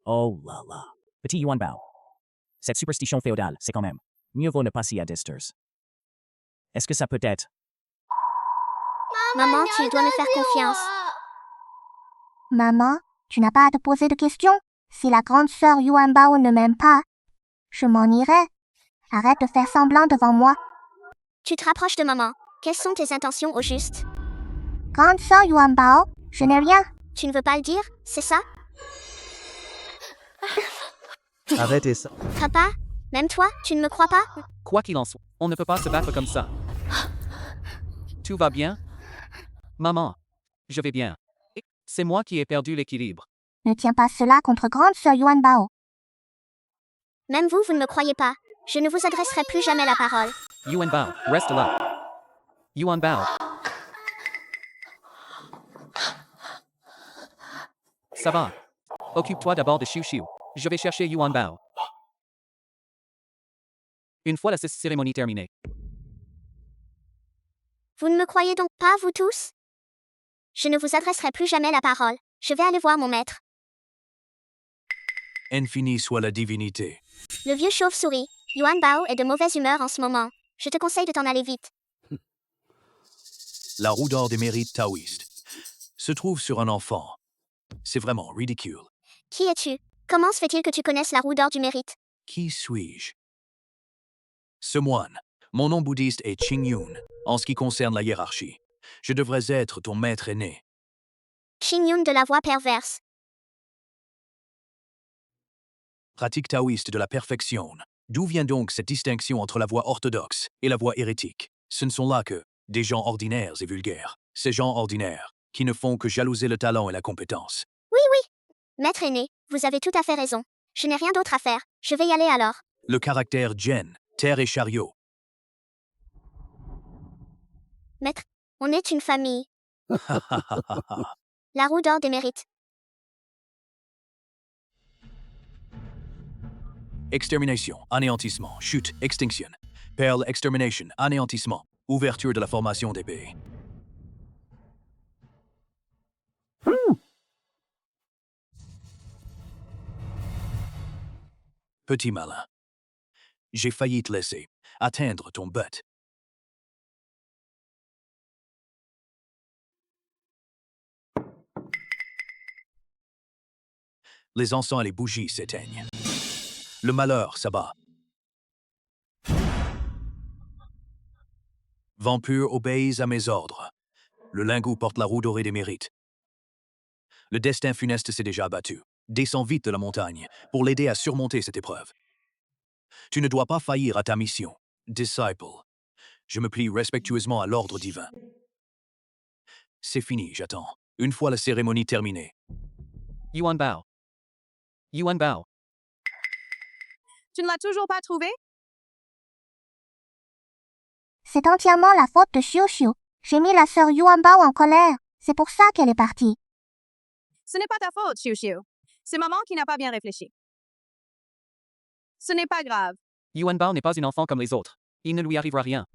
Oh là là. Petit Yuan Bao. Cette superstition féodale, c'est quand même. Mieux vaut ne pas s'y addister. Est-ce que ça peut être? Maman, tu dois me faire confiance. Maman, tu n'as pas à te poser de questions. Si la grande sœur Yuan Bao ne m'aime pas, je m'en irai. Arrête de faire semblant devant moi. Tu te rapproches de maman. Quelles sont tes intentions au juste? Grande sœur Yuan Bao, je n'ai rien. Tu ne veux pas le dire, c'est ça? Arrêtez ça. Papa, même toi, tu ne me crois pas? Quoi qu'il en soit, on ne peut pas se battre comme ça. Tout va bien? Maman, je vais bien. C'est moi qui ai perdu l'équilibre. Ne tiens pas cela contre grande sœur Yuan Bao. Même vous, vous ne me croyez pas. Je ne vous adresserai plus jamais la parole. Yuan Bao, reste là. Yuan Bao. Ça va. Occupe-toi d'abord de Chouchou. Je vais chercher Yuan Bao. Une fois la cérémonie terminée. Vous ne me croyez donc pas, vous tous? Je ne vous adresserai plus jamais la parole. Je vais aller voir mon maître. Infinie soit la divinité. Le vieux chauve sourit. Yuan Bao est de mauvaise humeur en ce moment. Je te conseille de t'en aller vite. La roue d'or des mérites taoïstes se trouve sur un enfant. C'est vraiment ridicule. Qui es-tu? Comment se fait-il que tu connaisses la roue d'or du mérite? Qui suis-je? Ce moine. Mon nom bouddhiste est Qing Yun. En ce qui concerne la hiérarchie, je devrais être ton maître aîné. Qing Yun de la voie perverse. Pratique taoïste de la perfection. D'où vient donc cette distinction entre la voie orthodoxe et la voie hérétique? Ce ne sont là que des gens ordinaires et vulgaires. Ces gens ordinaires qui ne font que jalouser le talent et la compétence. Oui, oui. Maître aîné, vous avez tout à fait raison. Je n'ai rien d'autre à faire. Je vais y aller alors. Le caractère Jen, terre et chariot. Maître, on est une famille. La roue d'or des mérites. Extermination, anéantissement, chute, extinction. Perle, extermination, anéantissement. Ouverture de la formation d'épée. Petit malin. J'ai failli te laisser atteindre ton but. Les encens et les bougies s'éteignent. Le malheur s'abat. Vent pur obéis à mes ordres. Le lingot porte la roue dorée des mérites. Le destin funeste s'est déjà abattu. Descends vite de la montagne pour l'aider à surmonter cette épreuve. Tu ne dois pas faillir à ta mission, disciple. Je me plie respectueusement à l'ordre divin. C'est fini, j'attends. Une fois la cérémonie terminée. Yuan Bao. Yuan Bao. Tu ne l'as toujours pas trouvé? C'est entièrement la faute de Xiu Xiu. J'ai mis la sœur Yuan Bao en colère. C'est pour ça qu'elle est partie. Ce n'est pas ta faute, Xiu Xiu. C'est maman qui n'a pas bien réfléchi. Ce n'est pas grave. Yuan Bao n'est pas une enfant comme les autres. Il ne lui arrivera rien.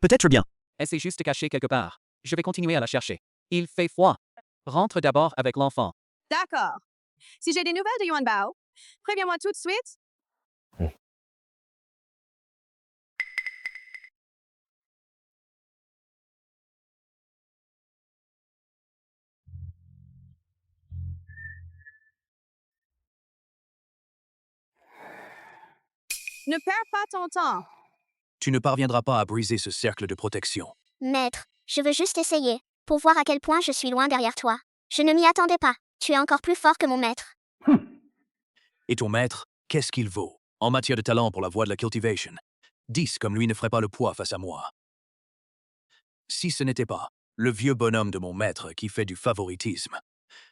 Peut-être bien. Elle s'est juste cachée quelque part. Je vais continuer à la chercher. Il fait froid. Rentre d'abord avec l'enfant. D'accord. Si j'ai des nouvelles de Yuan Bao, préviens-moi tout de suite. Ne perds pas ton temps. Tu ne parviendras pas à briser ce cercle de protection. Maître, je veux juste essayer, pour voir à quel point je suis loin derrière toi. Je ne m'y attendais pas. Tu es encore plus fort que mon maître. Et ton maître, qu'est-ce qu'il vaut? En matière de talent pour la voie de la cultivation, 10 comme lui ne ferait pas le poids face à moi. Si ce n'était pas le vieux bonhomme de mon maître qui fait du favoritisme,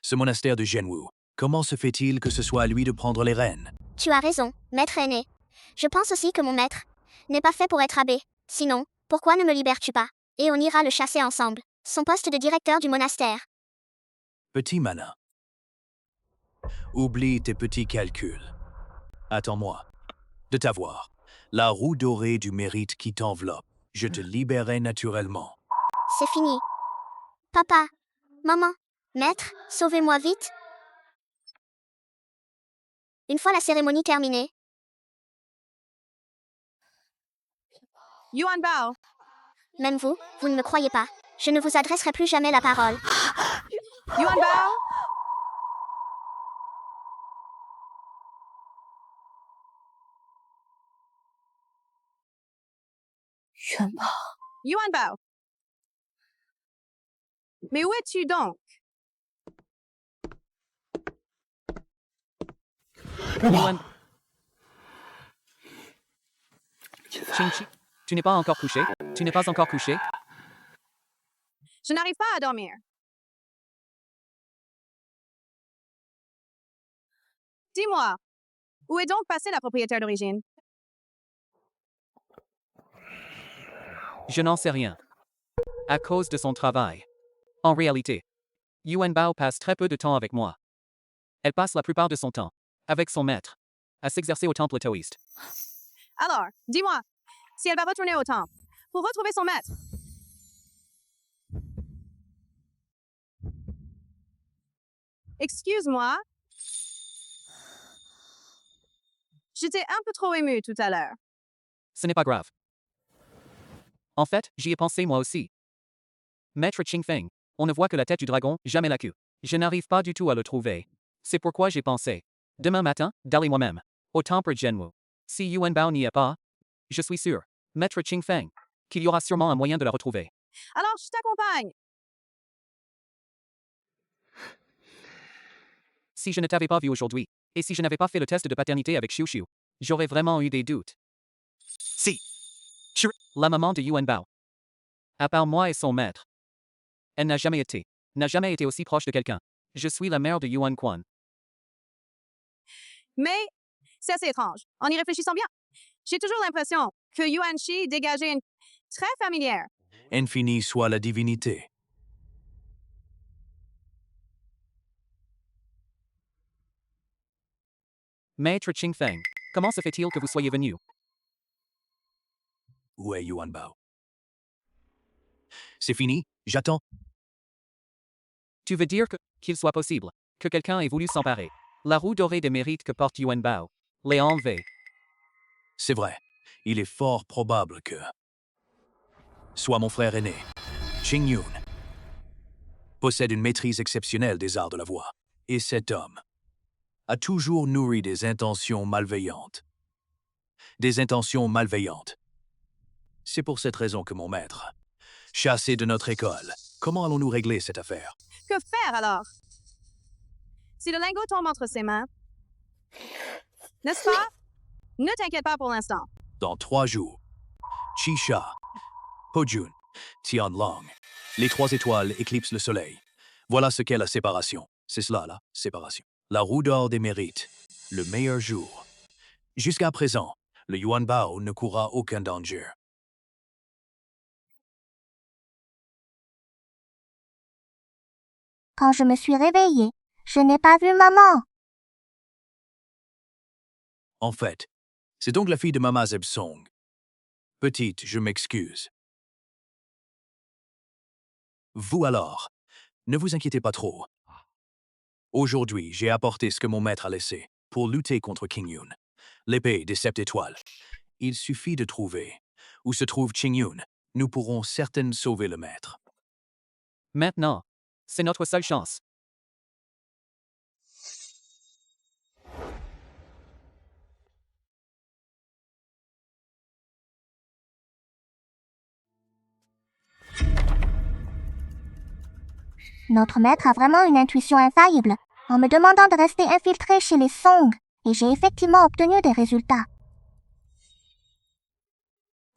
ce monastère de Zhenwu, comment se fait-il que ce soit à lui de prendre les rênes? Tu as raison, maître aîné. Je pense aussi que mon maître n'est pas fait pour être abbé. Sinon, pourquoi ne me libères-tu pas? Et on ira le chasser ensemble. Son poste de directeur du monastère. Petit malin. Oublie tes petits calculs. Attends-moi de t'avoir. La roue dorée du mérite qui t'enveloppe. Je te libérerai naturellement. C'est fini. Papa, maman, maître, sauvez-moi vite. Une fois la cérémonie terminée, Yuan Bao, même vous, vous ne me croyez pas. Je ne vous adresserai plus jamais la parole. Yuan Bao, Yuan Bao. Mais où es-tu donc? Yuan. Qingqi, tu n'es pas encore couché? Tu n'es pas encore couché? Je n'arrive pas à dormir. Dis-moi, où est donc passé la propriétaire d'origine? Je n'en sais rien. À cause de son travail. En réalité, Yuan Bao passe très peu de temps avec moi. Elle passe la plupart de son temps avec son maître, à s'exercer au temple taoïste. Alors, dis-moi, si elle va retourner au temple pour retrouver son maître. Excuse-moi. J'étais un peu trop émue tout à l'heure. Ce n'est pas grave. En fait, j'y ai pensé moi aussi. Maître Qingfeng, on ne voit que la tête du dragon, jamais la queue. Je n'arrive pas du tout à le trouver. C'est pourquoi j'ai pensé. Demain matin, d'aller moi-même. Au temple Zhenwu. Si Yuan Bao n'y est pas, je suis sûr, Maître Qingfeng, qu'il y aura sûrement un moyen de la retrouver. Alors, je t'accompagne. Si je ne t'avais pas vu aujourd'hui, et si je n'avais pas fait le test de paternité avec Xiu Xiu, j'aurais vraiment eu des doutes. Si. La maman de Yuan Bao. À part moi et son maître. Elle n'a jamais été aussi proche de quelqu'un. Je suis la mère de Yuan Quan. Mais c'est assez étrange. En y réfléchissant bien, j'ai toujours l'impression que Yuan Shi dégageait une très familière. Infinie soit la divinité. Maître Qingfeng, comment se fait-il que vous soyez venu? Où est Yuan Bao? C'est fini, j'attends. Tu veux dire qu'il soit possible que quelqu'un ait voulu s'emparer la roue dorée des mérites que porte Yuan Bao, l'ait enlevée. C'est vrai, il est fort probable que... soit mon frère aîné, Qing Yun, possède une maîtrise exceptionnelle des arts de la voix. Et cet homme a toujours nourri des intentions malveillantes. Des intentions malveillantes. C'est pour cette raison que mon maître, chassé de notre école, comment allons-nous régler cette affaire? Que faire alors? Si le lingot tombe entre ses mains, n'est-ce pas? Ne t'inquiète pas pour l'instant. Dans 3 jours, Chi-Sha, Po-Jun, Tian-Long, les 3 étoiles éclipsent le soleil. Voilà ce qu'est la séparation. C'est cela, la séparation. La roue d'or des mérites, le meilleur jour. Jusqu'à présent, le Yuan Bao ne courra aucun danger. Quand je me suis réveillée, je n'ai pas vu maman. En fait, c'est donc la fille de Mama Zebsong. Petite, je m'excuse. Vous alors, ne vous inquiétez pas trop. Aujourd'hui, j'ai apporté ce que mon maître a laissé pour lutter contre King Yun, l'épée des 7 étoiles. Il suffit de trouver où se trouve Qing Yun. Nous pourrons certainement sauver le maître. Maintenant, c'est notre seule chance. Notre maître a vraiment une intuition infaillible, en me demandant de rester infiltré chez les Song, et j'ai effectivement obtenu des résultats.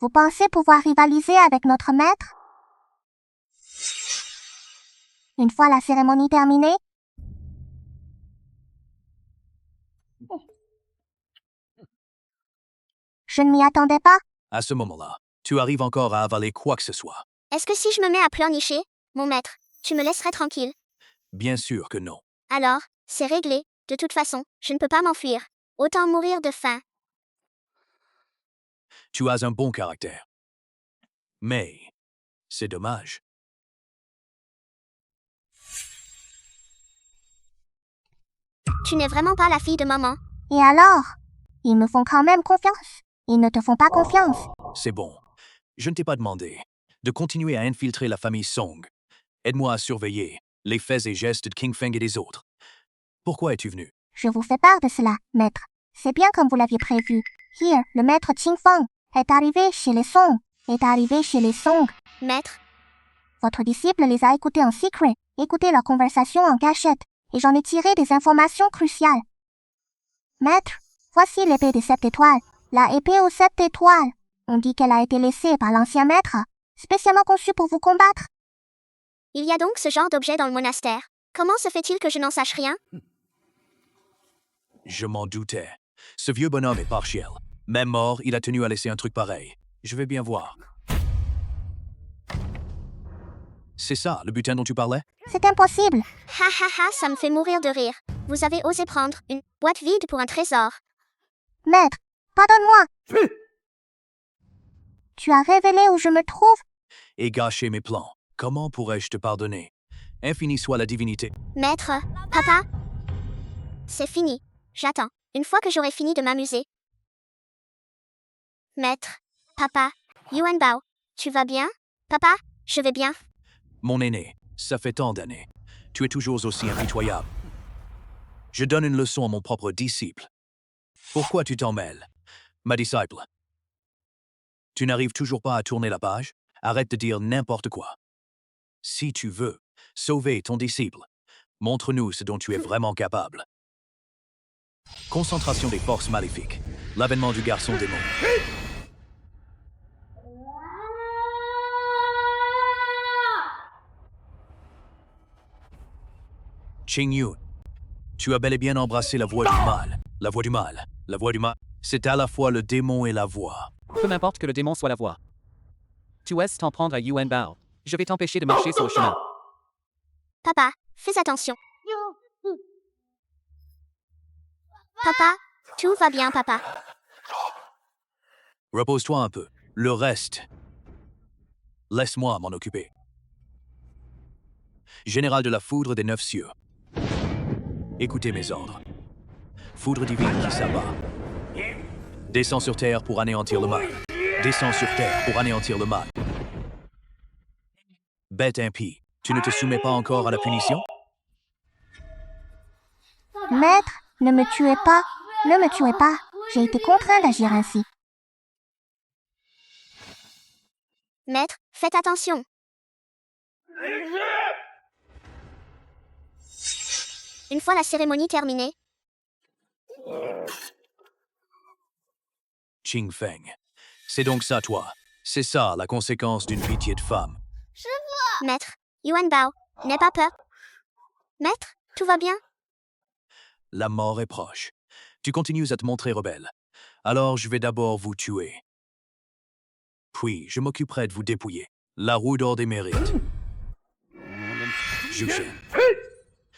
Vous pensez pouvoir rivaliser avec notre maître? Une fois la cérémonie terminée? Je ne m'y attendais pas. À ce moment-là, tu arrives encore à avaler quoi que ce soit. Est-ce que si je me mets à pleurnicher, mon maître, tu me laisserais tranquille? Bien sûr que non. Alors, c'est réglé. De toute façon, je ne peux pas m'enfuir. Autant mourir de faim. Tu as un bon caractère. Mais, c'est dommage. Tu n'es vraiment pas la fille de maman. Et alors? Ils me font quand même confiance. Ils ne te font pas confiance. C'est bon. Je ne t'ai pas demandé de continuer à infiltrer la famille Song. Aide-moi à surveiller les faits et gestes de King Feng et des autres. Pourquoi es-tu venu? Je vous fais part de cela, maître. C'est bien comme vous l'aviez prévu. Here, le maître Qingfeng est arrivé chez les Song. Maître? Votre disciple les a écoutés en secret, écouté leur conversation en cachette, et j'en ai tiré des informations cruciales. Maître, voici l'épée des 7 étoiles. La épée aux 7 étoiles. On dit qu'elle a été laissée par l'ancien maître, spécialement conçue pour vous combattre. Il y a donc ce genre d'objet dans le monastère. Comment se fait-il que je n'en sache rien? Je m'en doutais. Ce vieux bonhomme est partiel. Même mort, il a tenu à laisser un truc pareil. Je vais bien voir. C'est ça, le butin dont tu parlais? C'est impossible. Ha ha ha, ça me fait mourir de rire. Vous avez osé prendre une boîte vide pour un trésor. Maître, pardonne-moi. Tu as révélé où je me trouve? Et gâché mes plans. Comment pourrais-je te pardonner? Infini soit la divinité. Maître, papa? C'est fini. J'attends. Une fois que j'aurai fini de m'amuser, Maître. Papa. Yuan Bao. Tu vas bien? Papa, je vais bien. Mon aîné, ça fait tant d'années. Tu es toujours aussi impitoyable. Je donne une leçon à mon propre disciple. Pourquoi tu t'en mêles, ma disciple? Tu n'arrives toujours pas à tourner la page? Arrête de dire n'importe quoi. Si tu veux sauver ton disciple, montre-nous ce dont tu es vraiment capable. Concentration des forces maléfiques. L'avènement du garçon démon. Qing Yun, tu as bel et bien embrassé la voie du mal. La voie du mal. La voie du mal. C'est à la fois le démon et la voie. Peu m'importe que le démon soit la voie. Tu oses t'en prendre à Yuan Bao. Je vais t'empêcher de marcher sur le chemin. Papa, fais attention. Papa, tout va bien, papa. Repose-toi un peu. Le reste, laisse-moi m'en occuper. Général de la foudre des 9 cieux. Écoutez mes ordres. Foudre divine qui s'abat. Descends sur terre pour anéantir le mal. Descends sur terre pour anéantir le mal. Bête impie, tu ne te soumets pas encore à la punition? Maître, ne me tuez pas. Ne me tuez pas. J'ai été contraint d'agir ainsi. Maître, faites attention. Une fois la cérémonie terminée, Qing Feng, c'est donc ça toi. C'est ça la conséquence d'une pitié de femme. Maître, Yuan Bao, n'aie pas peur. Maître, tout va bien? La mort est proche. Tu continues à te montrer rebelle. Alors je vais d'abord vous tuer. Puis je m'occuperai de vous dépouiller. La roue d'or des mérites. Zhu Shen.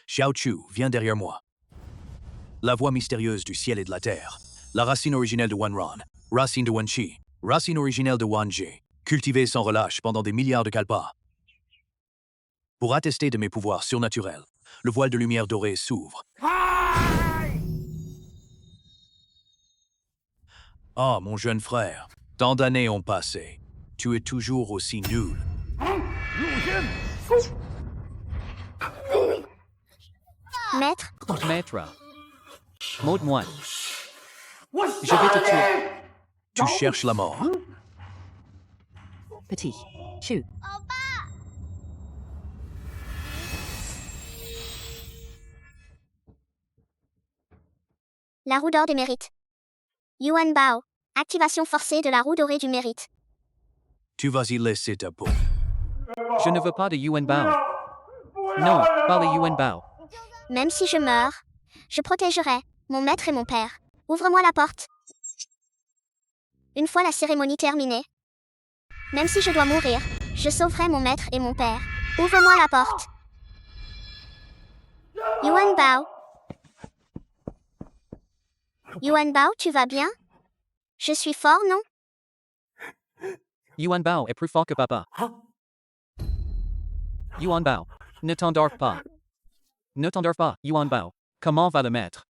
Xiao Chu, viens derrière moi. La voix mystérieuse du ciel et de la terre. La racine originelle de Wanran. Racine de Wanqi. Racine originelle de Wanji. Cultivée sans relâche pendant des milliards de kalpas. Pour attester de mes pouvoirs surnaturels, le voile de lumière dorée s'ouvre. Ah, mon jeune frère, tant d'années ont passé. Tu es toujours aussi nul. Maître, Maître. Mode moine. Je vais te tuer. Tu cherches la mort. Petit. Chu. la roue d'or des mérites. Yuan Bao. Activation forcée de la roue dorée du mérite. Tu vas y laisser ta peau. Je ne veux pas de Yuan Bao. Non, pas le Yuan Bao. Même si je meurs, je protégerai mon maître et mon père. Ouvre-moi la porte. Une fois la cérémonie terminée, même si je dois mourir, je sauverai mon maître et mon père. Ouvre-moi la porte. Yuan Bao. Yuan Bao, tu vas bien? Je suis fort, non? Yuan Bao est plus fort que papa. Yuan Bao, ne t'endors pas. Ne t'endors pas, Yuan Bao. Comment va le maître?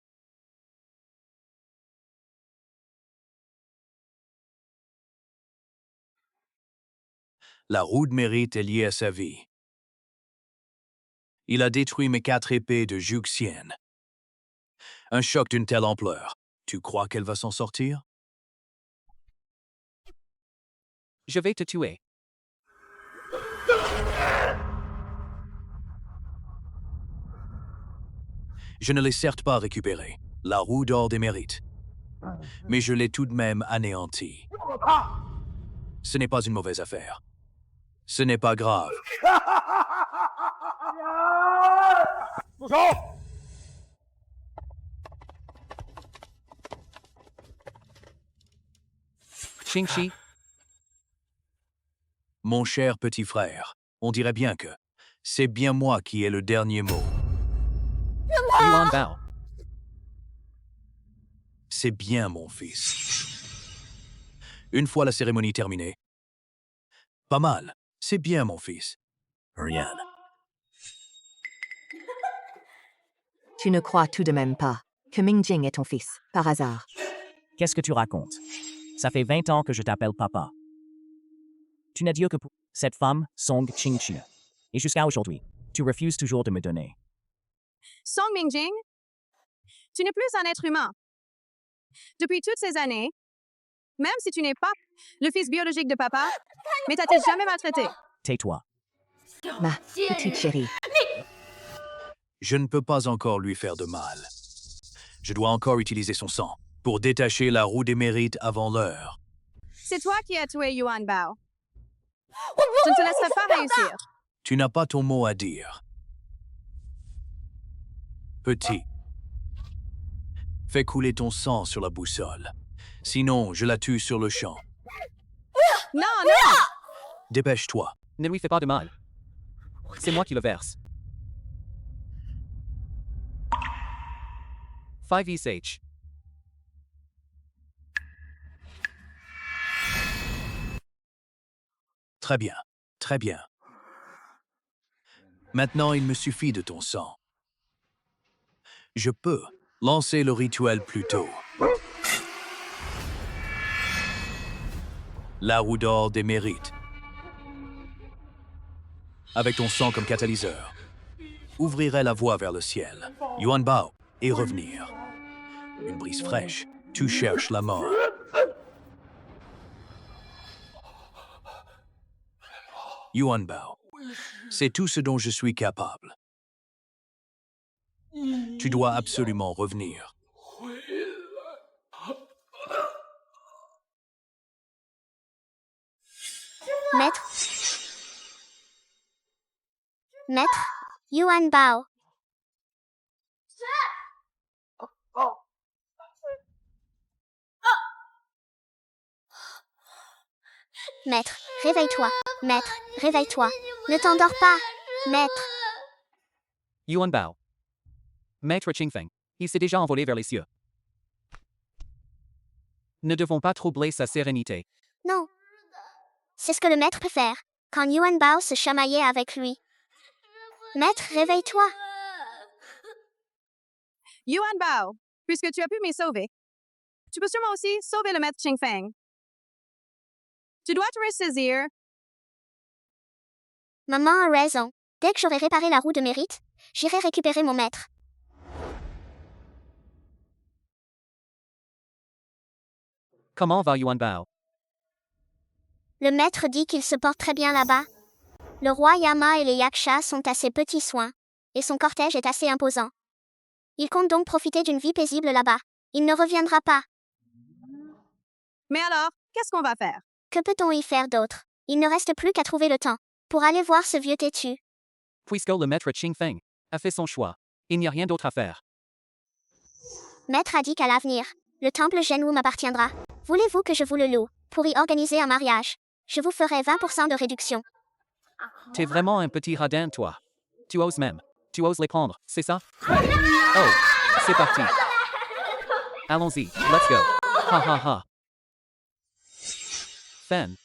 La roue de mérite est liée à sa vie. Il a détruit mes 4 épées de Juxian. Un choc d'une telle ampleur. Tu crois qu'elle va s'en sortir? Je vais te tuer. Je ne l'ai certes pas récupérée, la roue d'or des mérites. Mais je l'ai tout de même anéantie. Ce n'est pas une mauvaise affaire. Ce n'est pas grave. Qingxi, Mon cher petit frère, on dirait bien que c'est bien moi qui ai le dernier mot. Yuan Bao. C'est bien mon fils. Une fois la cérémonie terminée. Pas mal. C'est bien mon fils. Rien. Tu ne crois tout de même pas que Mingjing est ton fils, par hasard. Qu'est-ce que tu racontes? Ça fait 20 ans que je t'appelle papa. Tu n'as dit que pour cette femme, Song Ching-chia. Et jusqu'à aujourd'hui, tu refuses toujours de me donner. Song Mingjing, tu n'es plus un être humain. Depuis toutes ces années, même si tu n'es pas le fils biologique de papa, mais t'as-t-il jamais maltraité? Tais-toi. Ma petite chérie. Je ne peux pas encore lui faire de mal. Je dois encore utiliser son sang pour détacher la roue des mérites avant l'heure. C'est toi qui as tué Yuan Bao. Je ne te laisserai pas réussir. Tu n'as pas ton mot à dire. Petit, fais couler ton sang sur la boussole. Sinon, je la tue sur le champ. Non, non! Dépêche-toi. Ne lui fais pas de mal. C'est moi qui le verse. 5 ESH. Très bien, très bien. Maintenant, il me suffit de ton sang. Je peux lancer le rituel plus tôt. La roue d'or des mérites. Avec ton sang comme catalyseur, ouvrirait la voie vers le ciel, Yuan Bao, et revenir. Une brise fraîche, tu cherches la mort. Yuan Bao, c'est tout ce dont je suis capable. Tu dois absolument revenir. Maître. Maître, Yuan Bao. Maître, réveille-toi. Maître, réveille-toi. Ne t'endors pas. Maître. Yuan Bao. Maître Qingfeng, il s'est déjà envolé vers les cieux. Ne devons pas troubler sa sérénité. Non. C'est ce que le maître peut faire, quand Yuan Bao se chamaillait avec lui. Maître, réveille-toi. Yuan Bao, puisque tu as pu m'y sauver, tu peux sûrement aussi sauver le maître Qingfeng. Tu dois te ressaisir. Maman a raison. Dès que j'aurai réparé la roue de mérite, j'irai récupérer mon maître. Comment va Yuan Bao? Le maître dit qu'il se porte très bien là-bas. Le roi Yama et les yakshas sont à ses petits soins, et son cortège est assez imposant. Il compte donc profiter d'une vie paisible là-bas. Il ne reviendra pas. Mais alors, qu'est-ce qu'on va faire? Que peut-on y faire d'autre? Il ne reste plus qu'à trouver le temps pour aller voir ce vieux têtu. Puisque le maître Qingfeng a fait son choix, il n'y a rien d'autre à faire. Maître a dit qu'à l'avenir, le temple Zhenwu m'appartiendra. Voulez-vous que je vous le loue pour y organiser un mariage? Je vous ferai 20% de réduction. T'es vraiment un petit radin, toi. Tu oses même. Tu oses les prendre, c'est ça? Oh, c'est parti. Allons-y, let's go. Ha ha ha. Fen.